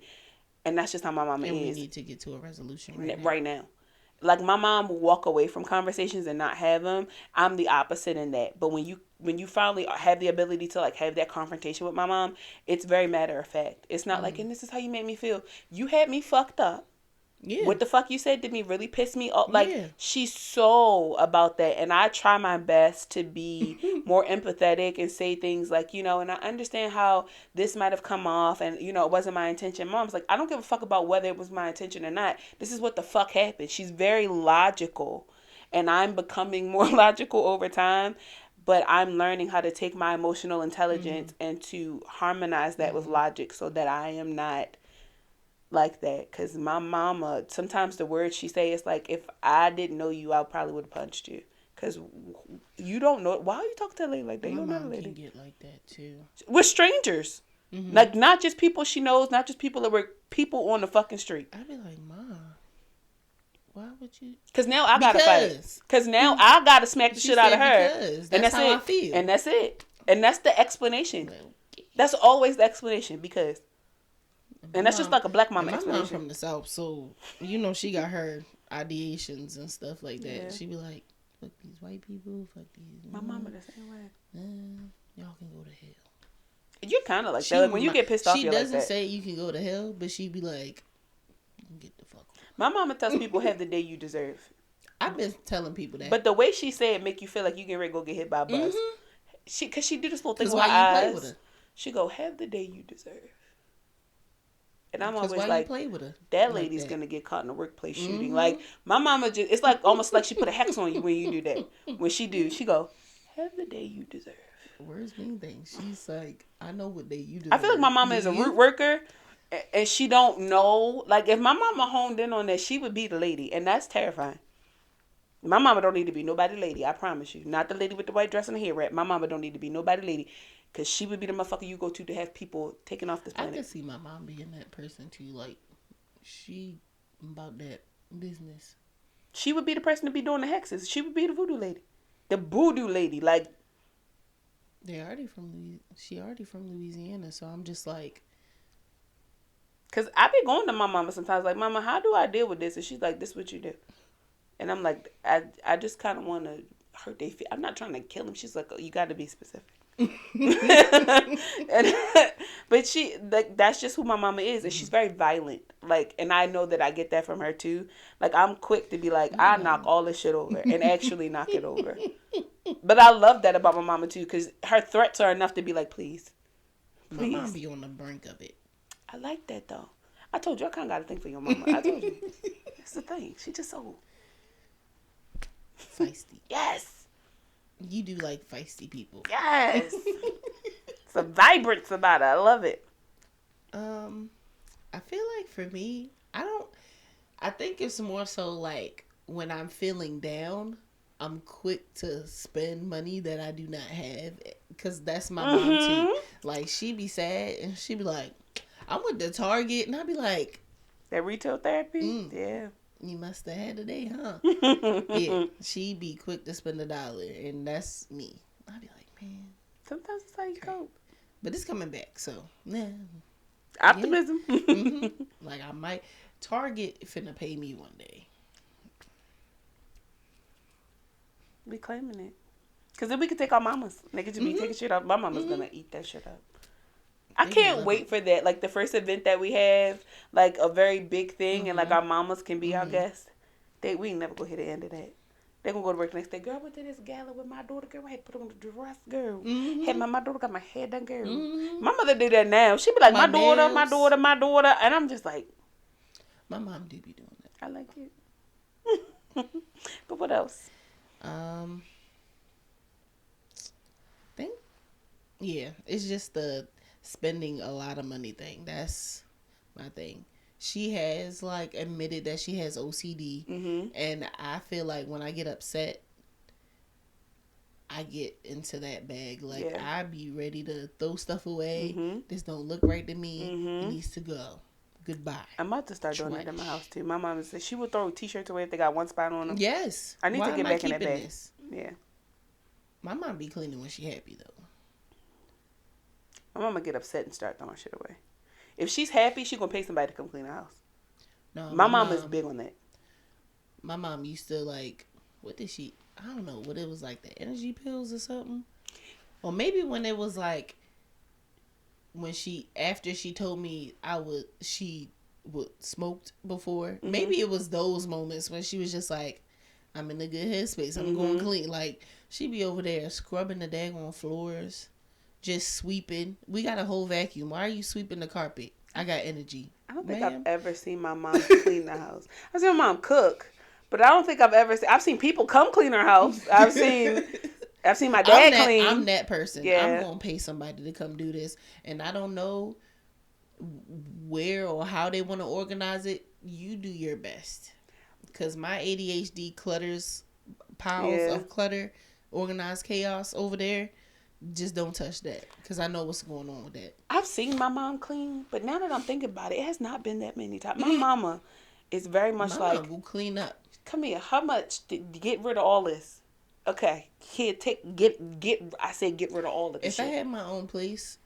And that's just how my mama is. And we need to get to a resolution right now. Like, my mom will walk away from conversations and not have them. I'm the opposite in that. But when you finally have the ability to, like, have that confrontation with my mom, it's very matter of fact. It's not like, and this is how you made me feel. You had me fucked up. What the fuck you said to me really pissed me off. Like, she's so about that. And I try my best to be more empathetic and say things like, and I understand how this might have come off, and, it wasn't my intention. Mom's like, I don't give a fuck about whether it was my intention or not. This is what the fuck happened. She's very logical. And I'm becoming more logical over time. But I'm learning how to take my emotional intelligence and to harmonize that with logic, so that I am not like that. Because my mama, sometimes the words she say is like, if I didn't know you, I probably would have punched you. Because you don't know. Why are you talking to a lady like that? You don't know a lady. Can get like that too. With strangers. Like, not just people she knows, not just people that were people on the fucking street. I'd be like, Mom, why would you? Because now I gotta fight. Because now I gotta smack the shit out of her. Because that's how I feel. And that's it. And that's the explanation. That's always the explanation. Because. And that's just like a black mama explanation. My mom from the South, so she got her ideations and stuff like that. Yeah. She be like, "Fuck these white people, fuck these." My mama the same way. Y'all can go to hell. You're kind of like that. Like, when you get pissed off, you're like that. She doesn't say you can go to hell, but she be like, "Get the fuck off." My mama tells people, "Have the day you deserve." I've been telling people that, but the way she say it make you feel like you get ready to go get hit by a bus. Cause she do this little thing with her eyes. Play with her? She go, "Have the day you deserve." And I'm always like, play with her that lady's going to get caught in a workplace shooting. Like, my mama just, it's like almost like she put a hex on you when you do that. When she go, have the day you deserve. Words mean things. She's like, I know what day you deserve. I feel like my mama is a root worker, and she don't know. Like, if my mama honed in on that, she would be the lady. And that's terrifying. My mama don't need to be nobody lady, I promise you. Not the lady with the white dress and the hair wrap. My mama don't need to be nobody lady. Because she would be the motherfucker you go to have people taken off this planet. I can see my mom being that person too. Like, she about that business. She would be the person to be doing the hexes. She would be the voodoo lady. The voodoo lady. Like, she already from Louisiana. So I'm just like. Because I be going to my mama sometimes. Like, Mama, how do I deal with this? And she's like, this is what you do. And I'm like, I just kind of want to hurt their feet. I'm not trying to kill them. She's like, oh, you got to be specific. But she, like, that's just who my mama is, and she's very violent. Like, and I know that I get that from her too. Like, I'm quick to be like, I knock all this shit over and actually knock it over. But I love that about my mama too, because her threats are enough to be like, please. My mom be on the brink of it. I like that though. I told you I kind of got a thing for your mama. I told you. That's the thing. She just so feisty. Yes. You do like feisty people. Yes. Some vibrance about it. I love it. I feel like for me, I think it's more so like when I'm feeling down, I'm quick to spend money that I do not have. Because that's my mom too. Like, she be sad and she be like, I went to Target, and I be like, that retail therapy? Yeah. You must have had a day, huh? Yeah. She be quick to spend $1, and that's me. I be like, man. Sometimes it's how you cope. But it's coming back, so yeah. Optimism. Yeah. Like, I might. Target finna pay me one day. We claiming it. Because then we can take our mamas. They could just be taking shit off. My mama's gonna eat that shit up. I can't wait for that. Like, the first event that we have, like, a very big thing, and, like, our mamas can be our guests. We ain't never gonna hit the end of that. They gonna go to work the next day. Girl, I went to this gala with my daughter. Girl, I had to put on the dress, girl. Had my daughter got my hair done, girl. My mother did that now. She be like, my daughter, my daughter, my daughter. And I'm just like. My mom do be doing that. I like it. But what else? Yeah, it's just the spending a lot of money thing. That's my thing. She has, like, admitted that she has OCD, and I feel like when I get upset, I get into that bag. Like, I be ready to throw stuff away. This don't look right to me. It needs to go. Goodbye. I'm about to start doing that in my house too. My mom said she would throw t-shirts away if they got one spot on them. Yes. I need to get back in that bag. This? Yeah. My mom be cleaning when she happy though. My mama get upset and start throwing shit away. If she's happy, she gonna pay somebody to come clean the house. No, my mom is big on that. My mom used to, like, what did she? I don't know what it was, like, the energy pills or something, or maybe when it was like. When after she told me she would smoked before. Maybe it was those moments when she was just like, I'm in a good headspace. I'm going clean. Like, she be over there scrubbing the daggone floors, just sweeping. We got a whole vacuum. Why are you sweeping the carpet? I got energy. I don't think I've ever seen my mom clean the house. I've seen my mom cook, but I don't think I've seen people come clean her house. I've seen my dad clean. I'm that person. Yeah. I'm going to pay somebody to come do this. And I don't know where or how they want to organize it. You do your best. Because my ADHD clutters, piles of clutter, organized chaos over there. Just don't touch that. Because I know what's going on with that. I've seen my mom clean. But now that I'm thinking about it, it has not been that many times. My mama is very much like. Mama will clean up. Come here. How much to get rid of all this? Okay, here, get. I said get rid of all of this. If I had my own place,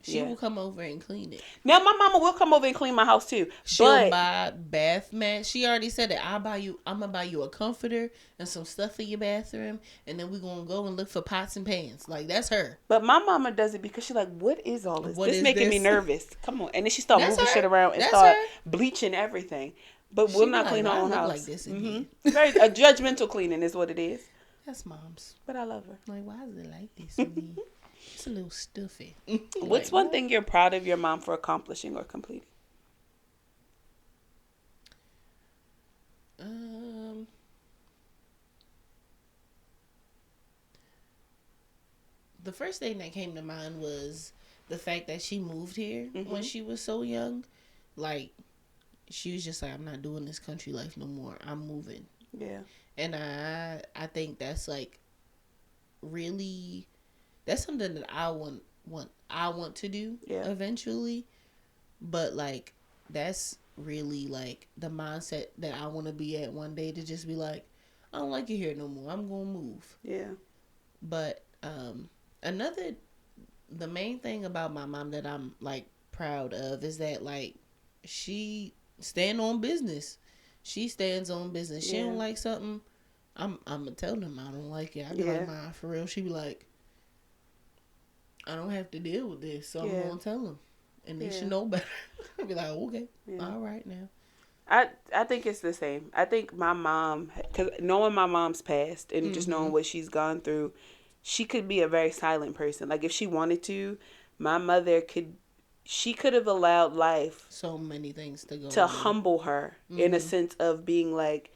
she will come over and clean it. Now my mama will come over and clean my house too. She'll buy bath mats. She already said that I'm gonna buy you a comforter and some stuff for your bathroom, and then we're gonna go and look for pots and pans. Like, that's her. But my mama does it because she's like, what is all this? This making me nervous. Come on, and then she start moving shit around and start bleaching everything. But we'll not clean our own house. Like this again. Very a judgmental cleaning is what it is. That's mom's. But I love her. Like, why is it like this with me? It's a little stuffy. What's one thing you're proud of your mom for accomplishing or completing? The first thing that came to mind was the fact that she moved here when she was so young. Like, she was just like, I'm not doing this country life no more. I'm moving. Yeah. And I think that's, like, really, that's something that I want to do eventually. But, like, that's really, like, the mindset that I want to be at one day, to just be like, I don't like it here no more. I'm going to move. Yeah. But the main thing about my mom that I'm, like, proud of is that, like, she stand on business. She stands on business. She don't like something, I'm gonna tell them I don't like it. I be like, "Ma, for real." She be like, "I don't have to deal with this, so I'm gonna tell them, and they should know better." I be like, "Okay, all right now." I think it's the same. I think my mom, because knowing my mom's past and just knowing what she's gone through, she could be a very silent person. Like, if she wanted to, my mother could she could have allowed life so many things to go to on. humble her in a sense of being like,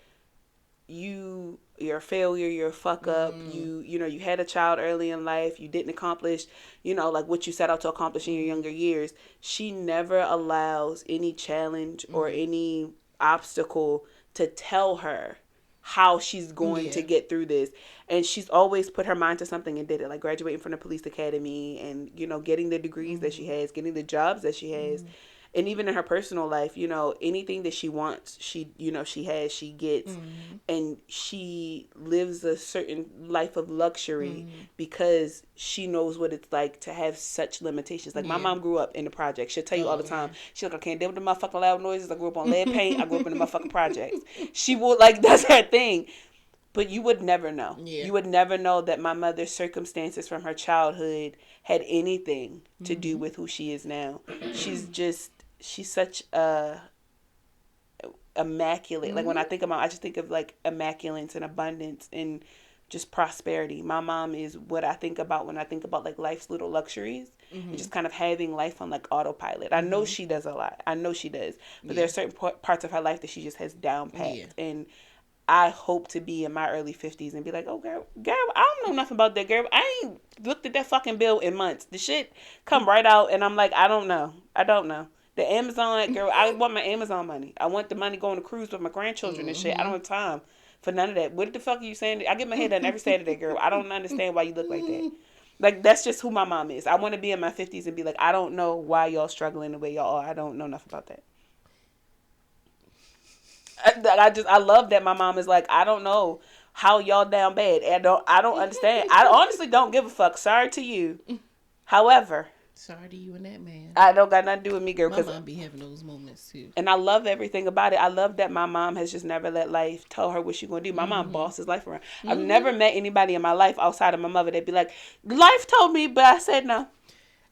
you're a failure, you're a fuck up, you know, you had a child early in life, you didn't accomplish, you know, like what you set out to accomplish in your younger years. She never allows any challenge or any obstacle to tell her how she's going to get through this. And she's always put her mind to something and did it, like graduating from the police academy and, you know, getting the degrees that she has, getting the jobs that she has. And even in her personal life, you know, anything that she wants, she, you know, she has, she gets. And she lives a certain life of luxury because she knows what it's like to have such limitations. Like, my mom grew up in the project. She'll tell you all the time. She's like, I can't deal with the motherfucking loud noises. I grew up on lead paint. I grew up in the motherfucking projects. She will, like, that's her thing. But you would never know. Yeah. You would never know that my mother's circumstances from her childhood had anything to do with who she is now. She's such a immaculate. Like, when I think about, I just think of like immaculance and abundance and just prosperity. My mom is what I think about when I think about like life's little luxuries and just kind of having life on like autopilot. I know she does a lot. I know she does. But there are certain parts of her life that she just has down packed. And I hope to be in my early 50s and be like, oh, girl, I don't know nothing about that, girl. I ain't looked at that fucking bill in months. The shit come right out, and I'm like, I don't know. The Amazon, girl, I want my Amazon money. I want the money going to cruise with my grandchildren and shit. I don't have time for none of that. What the fuck are you saying? I get my hair done every Saturday, girl. I don't understand why you look like that. Like, that's just who my mom is. I want to be in my 50s and be like, I don't know why y'all struggling the way y'all are. I don't know enough about that. I love that my mom is like, I don't know how y'all down bad. I don't understand. I honestly don't give a fuck. Sorry to you. However, sorry to you and that man. I don't got nothing to do with me, girl. My mom be having those moments too. And I love everything about it. I love that my mom has just never let life tell her what she's going to do. My mom bosses life around. I've never met anybody in my life outside of my mother that'd be like, life told me, but I said no.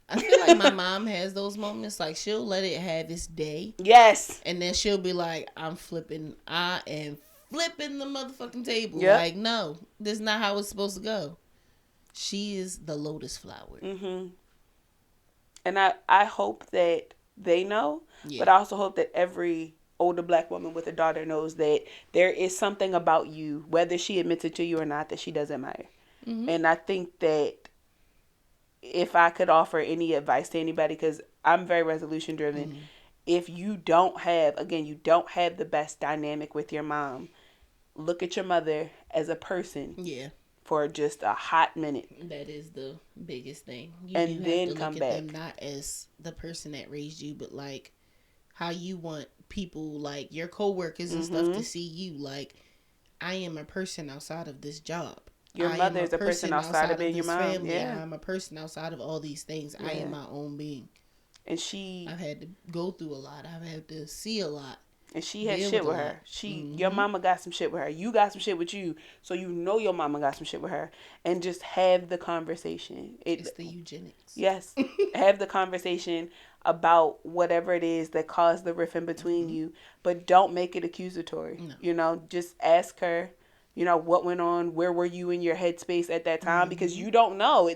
I feel like my mom has those moments. Like, she'll let it have its day. Yes. And then she'll be like, I am flipping the motherfucking table. Yep. Like, no, this is not how it's supposed to go. She is the lotus flower. And I hope that they know, but I also hope that every older black woman with a daughter knows that there is something about you, whether she admits it to you or not, that she does admire. And I think that if I could offer any advice to anybody, because I'm very resolution driven, if you don't have the best dynamic with your mom, look at your mother as a person. Yeah. For just a hot minute. That is the biggest thing. And then come back. Them not as the person that raised you, but like how you want people, like your coworkers and stuff, to see you. Like, I am a person outside of this job. Your mother is a person outside of being your mom. Family. Yeah. I'm a person outside of all these things. I am my own being. And I've had to go through a lot. I've had to see a lot. And she had shit with her. Your mama got some shit with her. You got some shit with you. So you know your mama got some shit with her. And just have the conversation. It's the eugenics. Yes. Have the conversation about whatever it is that caused the rift in between you. But don't make it accusatory. No. You know, just ask her, you know, what went on? Where were you in your headspace at that time? Because you don't know.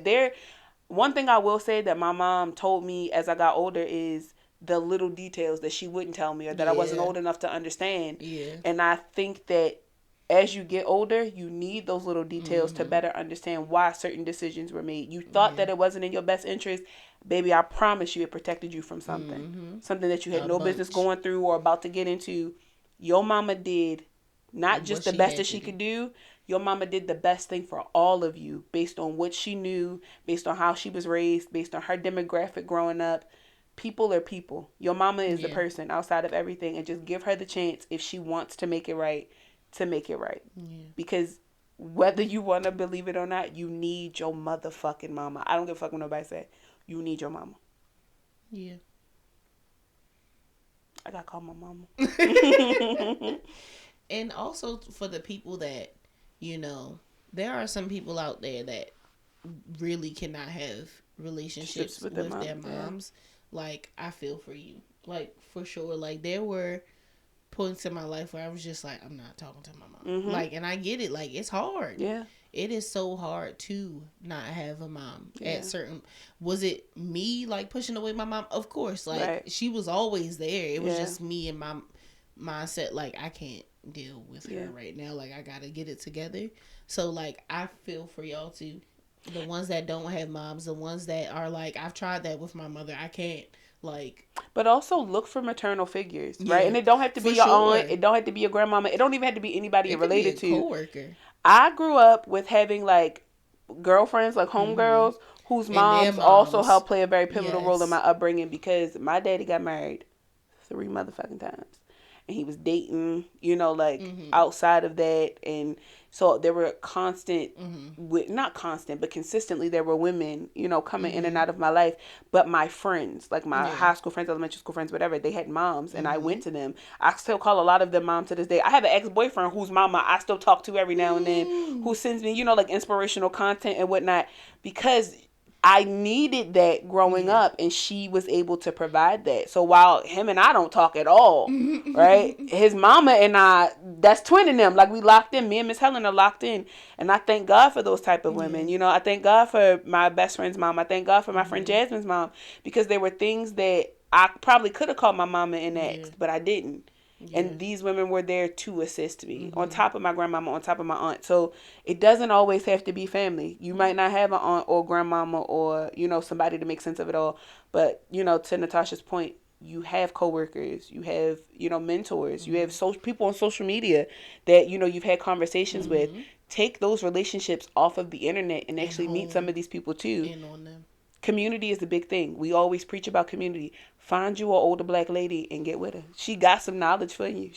One thing I will say that my mom told me as I got older is the little details that she wouldn't tell me or that I wasn't old enough to understand. Yeah. And I think that as you get older, you need those little details to better understand why certain decisions were made. You thought that it wasn't in your best interest. Baby, I promise you it protected you from something. Something that you had no business going through or about to get into. Your mama did not just the best that she could do. Your mama did the best thing for all of you based on what she knew, based on how she was raised, based on her demographic growing up. People are people. Your mama is the person outside of everything, and just give her the chance if she wants to make it right, to make it right. Yeah. Because whether you want to believe it or not, you need your motherfucking mama. I don't give a fuck what nobody say. You need your mama. Yeah. I gotta call my mama. And also for the people that, you know, there are some people out there that really cannot have relationships with their moms. Yeah. Like, I feel for you. Like, for sure. Like, there were points in my life where I was just like, I'm not talking to my mom. Like, and I get it. Like, it's hard. Yeah. it is so hard to not have a mom Yeah. at certain. Was it me like pushing away my mom? Of course, like Right. she was always there. It was Yeah. just me and my mindset. Like I can't deal with her Yeah. right now. Like I gotta get it together. So like I feel for y'all too. The ones that don't have moms, the ones that are like, I've tried that with my mother. I can't like. But also look for maternal figures, Yeah, right? And it don't have to be for your sure. aunt. It don't have to be your grandmama. It don't even have to be anybody It you're could related be a to. coworker. I grew up with having like girlfriends, like homegirls, whose And their moms also moms. helped play a very pivotal role in Yes. my upbringing, because my daddy got married 3 motherfucking times. And he was dating, you know, like outside of that. And so there were constant, not constant, but consistently there were women, you know, coming in and out of my life. But my friends, like my high school friends, elementary school friends, whatever, they had moms and I went to them. I still call a lot of them mom to this day. I have an ex-boyfriend whose mama I still talk to every now and then, who sends me, you know, like inspirational content and whatnot, because I needed that growing up, and she was able to provide that. So while him and I don't talk at all, right? His mama and I, that's twinning them. Like we locked in. Me and Miss Helen are locked in. And I thank God for those type of women. You know, I thank God for my best friend's mom. I thank God for my friend Jasmine's mom, because there were things that I probably could have called my mama and asked, but I didn't. And these women were there to assist me, on top of my grandmama, on top of my aunt. So it doesn't always have to be family. You might not have an aunt or grandmama or, you know, somebody to make sense of it all. But, you know, to Natasha's point, you have coworkers, you have, you know, mentors, you have people on social media that, you know, you've had conversations with. Take those relationships off of the internet and actually meet some of these people too. In on them. Community is the big thing. We always preach about community. Find you an older black lady and get with her. She got some knowledge for you.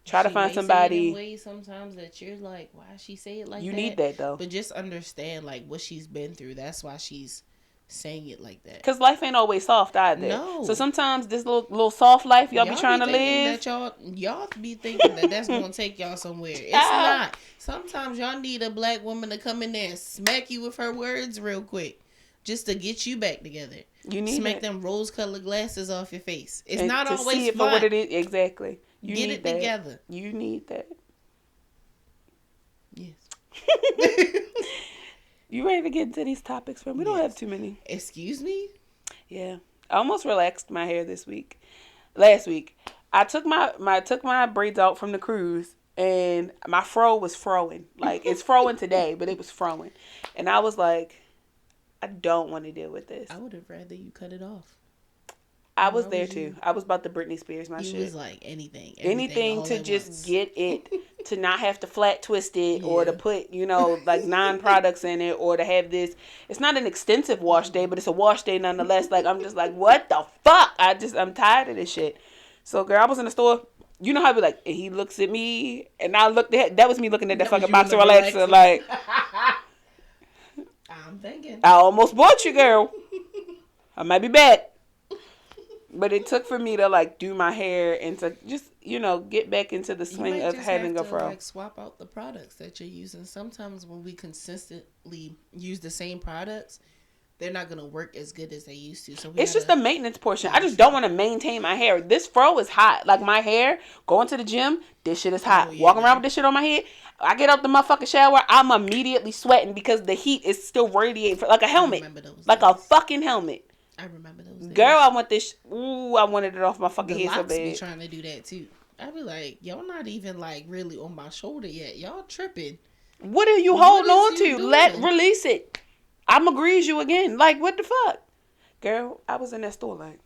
Try to find somebody. Say it in ways sometimes that you're like, why she say it like that? You need that though. But just understand like what she's been through. That's why she's saying it like that. Because life ain't always soft either. No. So sometimes this little soft life y'all be trying to live. That y'all be thinking that that's gonna take y'all somewhere. It's not. Sometimes y'all need a black woman to come in there and smack you with her words real quick, just to get you back together. You need smack them rose-colored glasses off your face. It's and not to always see it fun. for what it is. Exactly. You get need it that. together. You need that. Yes. You ready to get into these topics, friend? We don't have too many. Excuse me? Yeah. I almost relaxed my hair last week. I took my braids out from the cruise, and my fro was froing. Like, it's froing today, but it was froing. And I was like, I don't want to deal with this. I would have rather you cut it off. I was there too. I was about to Britney Spears my shit. You was like anything to just get it, to not have to flat twist it or to put, you know, like 9 products in it, or to have this. It's not an extensive wash day, but it's a wash day nonetheless. Like, I'm just like, what the fuck? I'm tired of this shit. So, girl, I was in the store. You know how I be like, and he looks at me, and I looked at, that was me looking at that fucking box of relaxer, like. I'm thinking. I almost bought you, girl. I might be back. But it took for me to like do my hair and to just, you know, get back into the swing of having a fro. Like swap out the products that you're using. Sometimes when we consistently use the same products, they're not gonna work as good as they used to. So it's just the maintenance portion. I just don't want to maintain my hair. This fro is hot. Like my hair, going to the gym, this shit is hot. Walking around with this shit on my head, I get out the motherfucking shower, I'm immediately sweating because the heat is still radiating like a helmet, like a fucking helmet. I remember those days. Girl, I want this. Ooh, I wanted it off my fucking head so bad. Be trying to do that too. I be like, y'all not even like really on my shoulder yet. Y'all tripping. What are you holding on to? Release it. I'ma grease you again. Like, what the fuck? Girl, I was in that store like.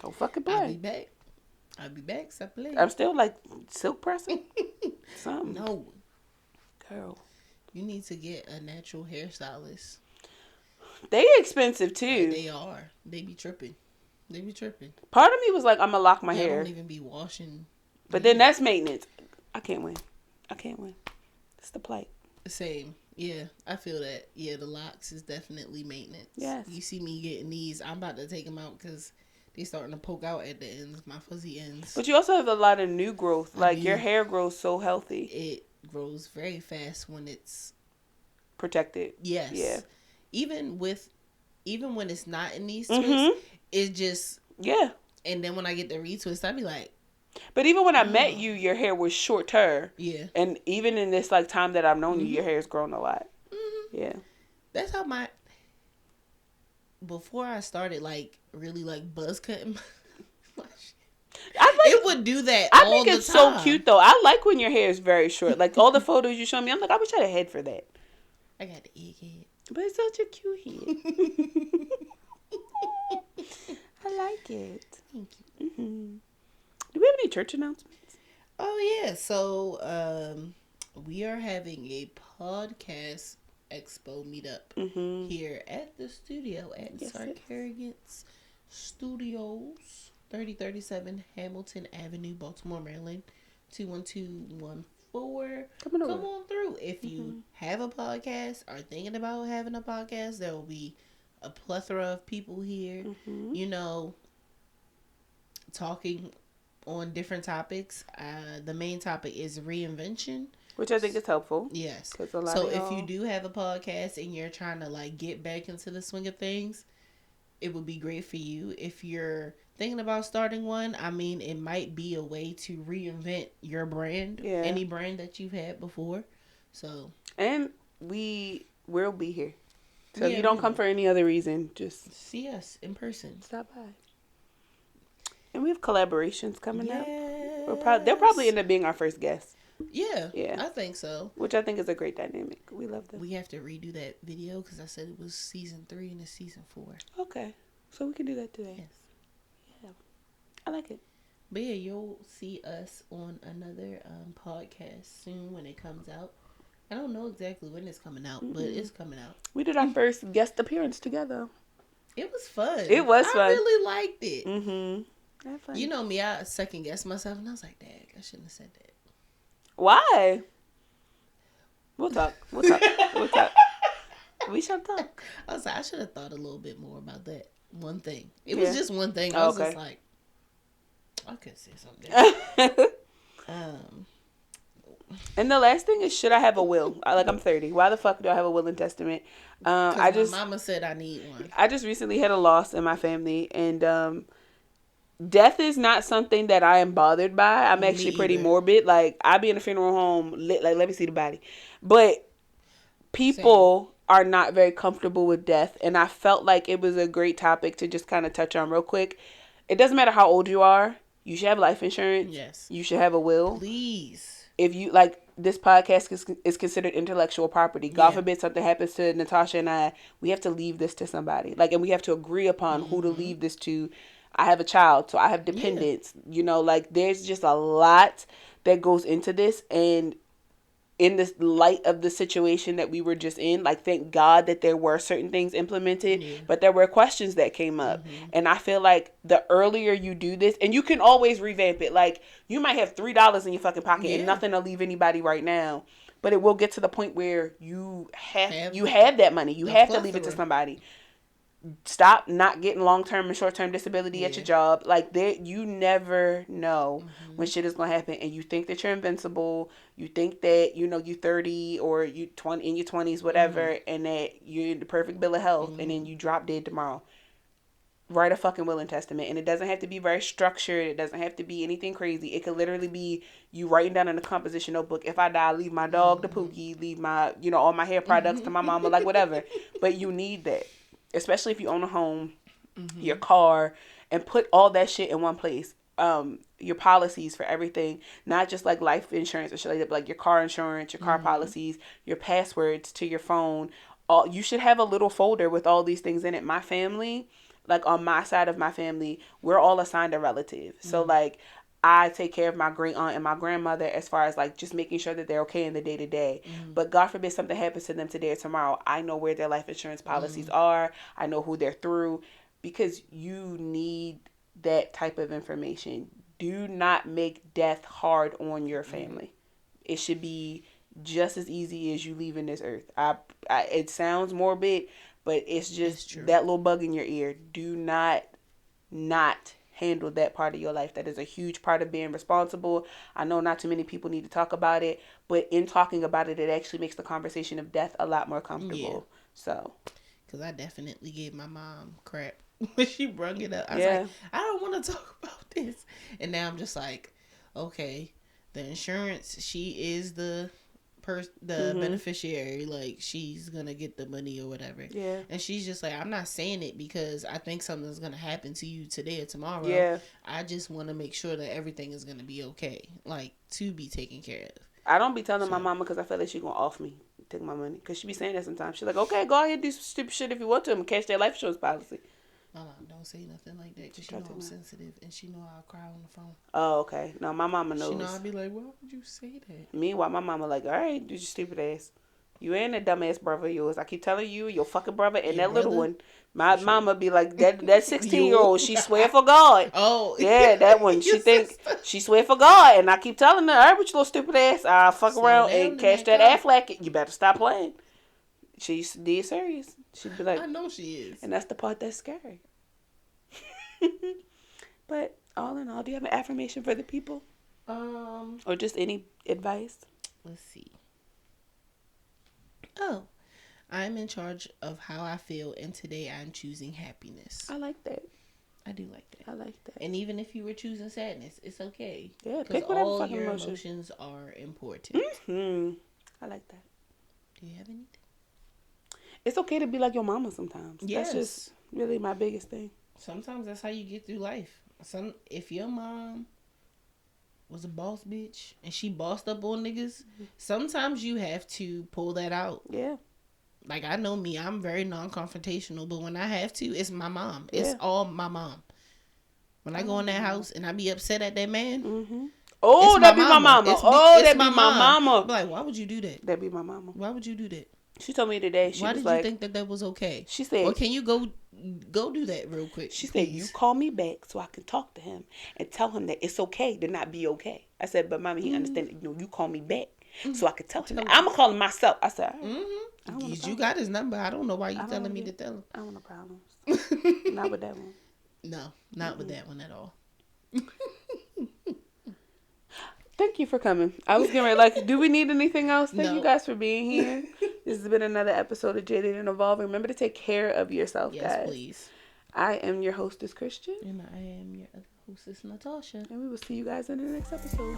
Don't fucking play. I'll be back. Stop playing. I'm still like silk pressing. Something. No. Girl. You need to get a natural hairstylist. They expensive too. They are. They be tripping. Part of me was like, I'm gonna lock my hair. I don't even be washing. But then that's maintenance. I can't win. It's the plight. Same. Yeah, I feel that. Yeah, the locks is definitely maintenance. Yes. You see me getting these. I'm about to take them out because they starting to poke out at the ends, my fuzzy ends. But you also have a lot of new growth. Like, your hair grows so healthy. It grows very fast when it's protected. Yes. Yeah. Even when it's not in these twists, it just And then when I get the retwist, I be like, But even when I met you, your hair was shorter. Yeah. And even in this like time that I've known you, your hair's grown a lot. Yeah. That's how before I started like really like buzz cutting my it would do that I all think the it's time. so cute though. I like when your hair is very short. Like all the photos you show me, I'm like, I wish I had a head for that. I got the egg head. But it's such a cute head. I like it. Thank you. Mm-hmm. Do we have any church announcements? Oh yeah, so we are having a podcast expo meetup here at the studio at Sarkarigant's Studios, 3037 Hamilton Avenue, Baltimore, Maryland, 21214. Come on through. If you have a podcast, are thinking about having a podcast, there will be a plethora of people here, you know, talking on different topics. The main topic is reinvention, which I think is helpful. Yes. So if you do have a podcast and you're trying to like get back into the swing of things, it would be great for you. If you're thinking about starting one, I mean, it might be a way to reinvent your brand, any brand that you've had before. So, and we'll be here. So if you don't come for any other reason, just see us in person. Stop by. And we have collaborations coming up. They'll probably end up being our first guests. Yeah, I think so. Which I think is a great dynamic. We love them. We have to redo that video because I said it was season 3 and it's season 4. Okay, so we can do that today. Yes. Yeah, I like it. But yeah, you'll see us on another podcast soon when it comes out. I don't know exactly when it's coming out, but it's coming out. We did our first guest appearance together. It was fun. It was fun. I really liked it. Fun. You know me, I second guessed myself, and I was like, "Dang, I shouldn't have said that." Why? We'll talk. We shall talk. I was like, I should have thought a little bit more about that one thing. It was just one thing. I was just like, I could say something. And the last thing is, should I have a will? I'm 30. Why the fuck do I have a will and testament? My mama said I need one. I just recently had a loss in my family, and death is not something that I am bothered by. I'm actually pretty morbid. Like, I be in a funeral home, let me see the body. But people are not very comfortable with death, and I felt like it was a great topic to just kind of touch on real quick. It doesn't matter how old you are. You should have life insurance. Yes. You should have a will. Please. If you, this podcast is considered intellectual property. God forbid something happens to Natasha and I, we have to leave this to somebody. And we have to agree upon who to leave this to. I have a child, so I have dependents. Yeah. There's just a lot that goes into this. And in this light of the situation that we were just in, thank God that there were certain things implemented, but there were questions that came up. And I feel like the earlier you do this, and you can always revamp it. You might have $3 in your fucking pocket and nothing to leave anybody right now, but it will get to the point where you have that money. You have to leave it to somebody. Stop not getting long-term and short-term disability at your job. You never know when shit is going to happen. And you think that you're invincible. You think that, you're 30 or you 20 in your 20s, whatever, and that you're in the perfect bill of health, and then you drop dead tomorrow. Write a fucking will and testament. And it doesn't have to be very structured. It doesn't have to be anything crazy. It could literally be you writing down in a composition notebook, if I die, leave my dog to Pookie, leave my, all my hair products to my mama, whatever. But you need that. Especially if you own a home, your car, and put all that shit in one place. Your policies for everything, not just life insurance or shit like that, but your car insurance, your car policies, your passwords to your phone. You should have a little folder with all these things in it. My family, on my side of my family, we're all assigned a relative. So I take care of my great aunt and my grandmother as far as just making sure that they're okay in the day to day. But God forbid something happens to them today or tomorrow, I know where their life insurance policies are. I know who they're through, because you need that type of information. Do not make death hard on your family. It should be just as easy as you leaving this earth. It sounds morbid, but it's just that little bug in your ear. Do not handle that part of your life. That is a huge part of being responsible. I know not too many people need to talk about it, but in talking about it, it actually makes the conversation of death a lot more comfortable. So, because I definitely gave my mom crap when she brought it up. I was like, I don't want to talk about this. And now I'm just like, okay, the insurance, she is the beneficiary, like she's gonna get the money or whatever. Yeah. And she's just like, I'm not saying it because I think something's gonna happen to you today or tomorrow. Yeah. I just want to make sure that everything is gonna be okay, like to be taken care of. I don't be telling my mama because I feel like she gonna off me, take my money. Because she be saying that sometimes. She's like, okay, go ahead and do some stupid shit if you want to and cash that life insurance policy. My mom don't say nothing like that because she know I'm sensitive and she know I'll cry on the phone. Oh, okay. No, my mama knows. She know I'll be like, why would you say that? Meanwhile, my mama like, all right, do your stupid ass. You ain't that dumbass brother of yours. I keep telling you, your fucking brother and Your that little brother? one. My mama be like, that 16-year-old, she swear for God. Oh. Yeah, that one. She think she swear for God. And I keep telling her, all right, with your little stupid ass, I'll fuck Slow around down and in catch that that car. Aflac. You better stop playing. She's dead serious. She'd be like, I know she is. and that's the part that's scary. But all in all, do you have an affirmation for the people? Or just any advice? Let's see. Oh, I'm in charge of how I feel, and today I'm choosing happiness. I like that. I do like that. I like that. And even if you were choosing sadness, it's okay. Yeah, because pick whatever all fucking your emotion. emotions are important. I like that. Do you have anything? It's okay to be like your mama sometimes. Yes. That's just really my biggest thing. Sometimes that's how you get through life. If your mom was a boss bitch and she bossed up on niggas, sometimes you have to pull that out. Yeah. Like, I know me, I'm very non-confrontational, but when I have to, it's my mom. Yeah. It's all my mom. When I go in that house and I be upset at that man, oh, that'd be my mama. That'd be my mama. I'm like, why would you do that? That'd be my mama. Why would you do that? She told me today. Why did you think that was okay? She said, or can you go do that real quick? She said, you call me back so I can talk to him and tell him that it's okay to not be okay. I said, but mommy, he understand that, you call me back so I can tell him that. I'm gonna call him myself. I said, all right. You got his number. I don't know why you telling me to tell him. I don't want no problems. Not with that one. No, not with that one at all. Thank you for coming. I was getting ready, do we need anything else? Thank you guys for being here. This has been another episode of Jaded and Evolving. Remember to take care of yourself, guys. Yes, please. I am your hostess, Christian. And I am your other hostess, Natasha. And we will see you guys in the next episode.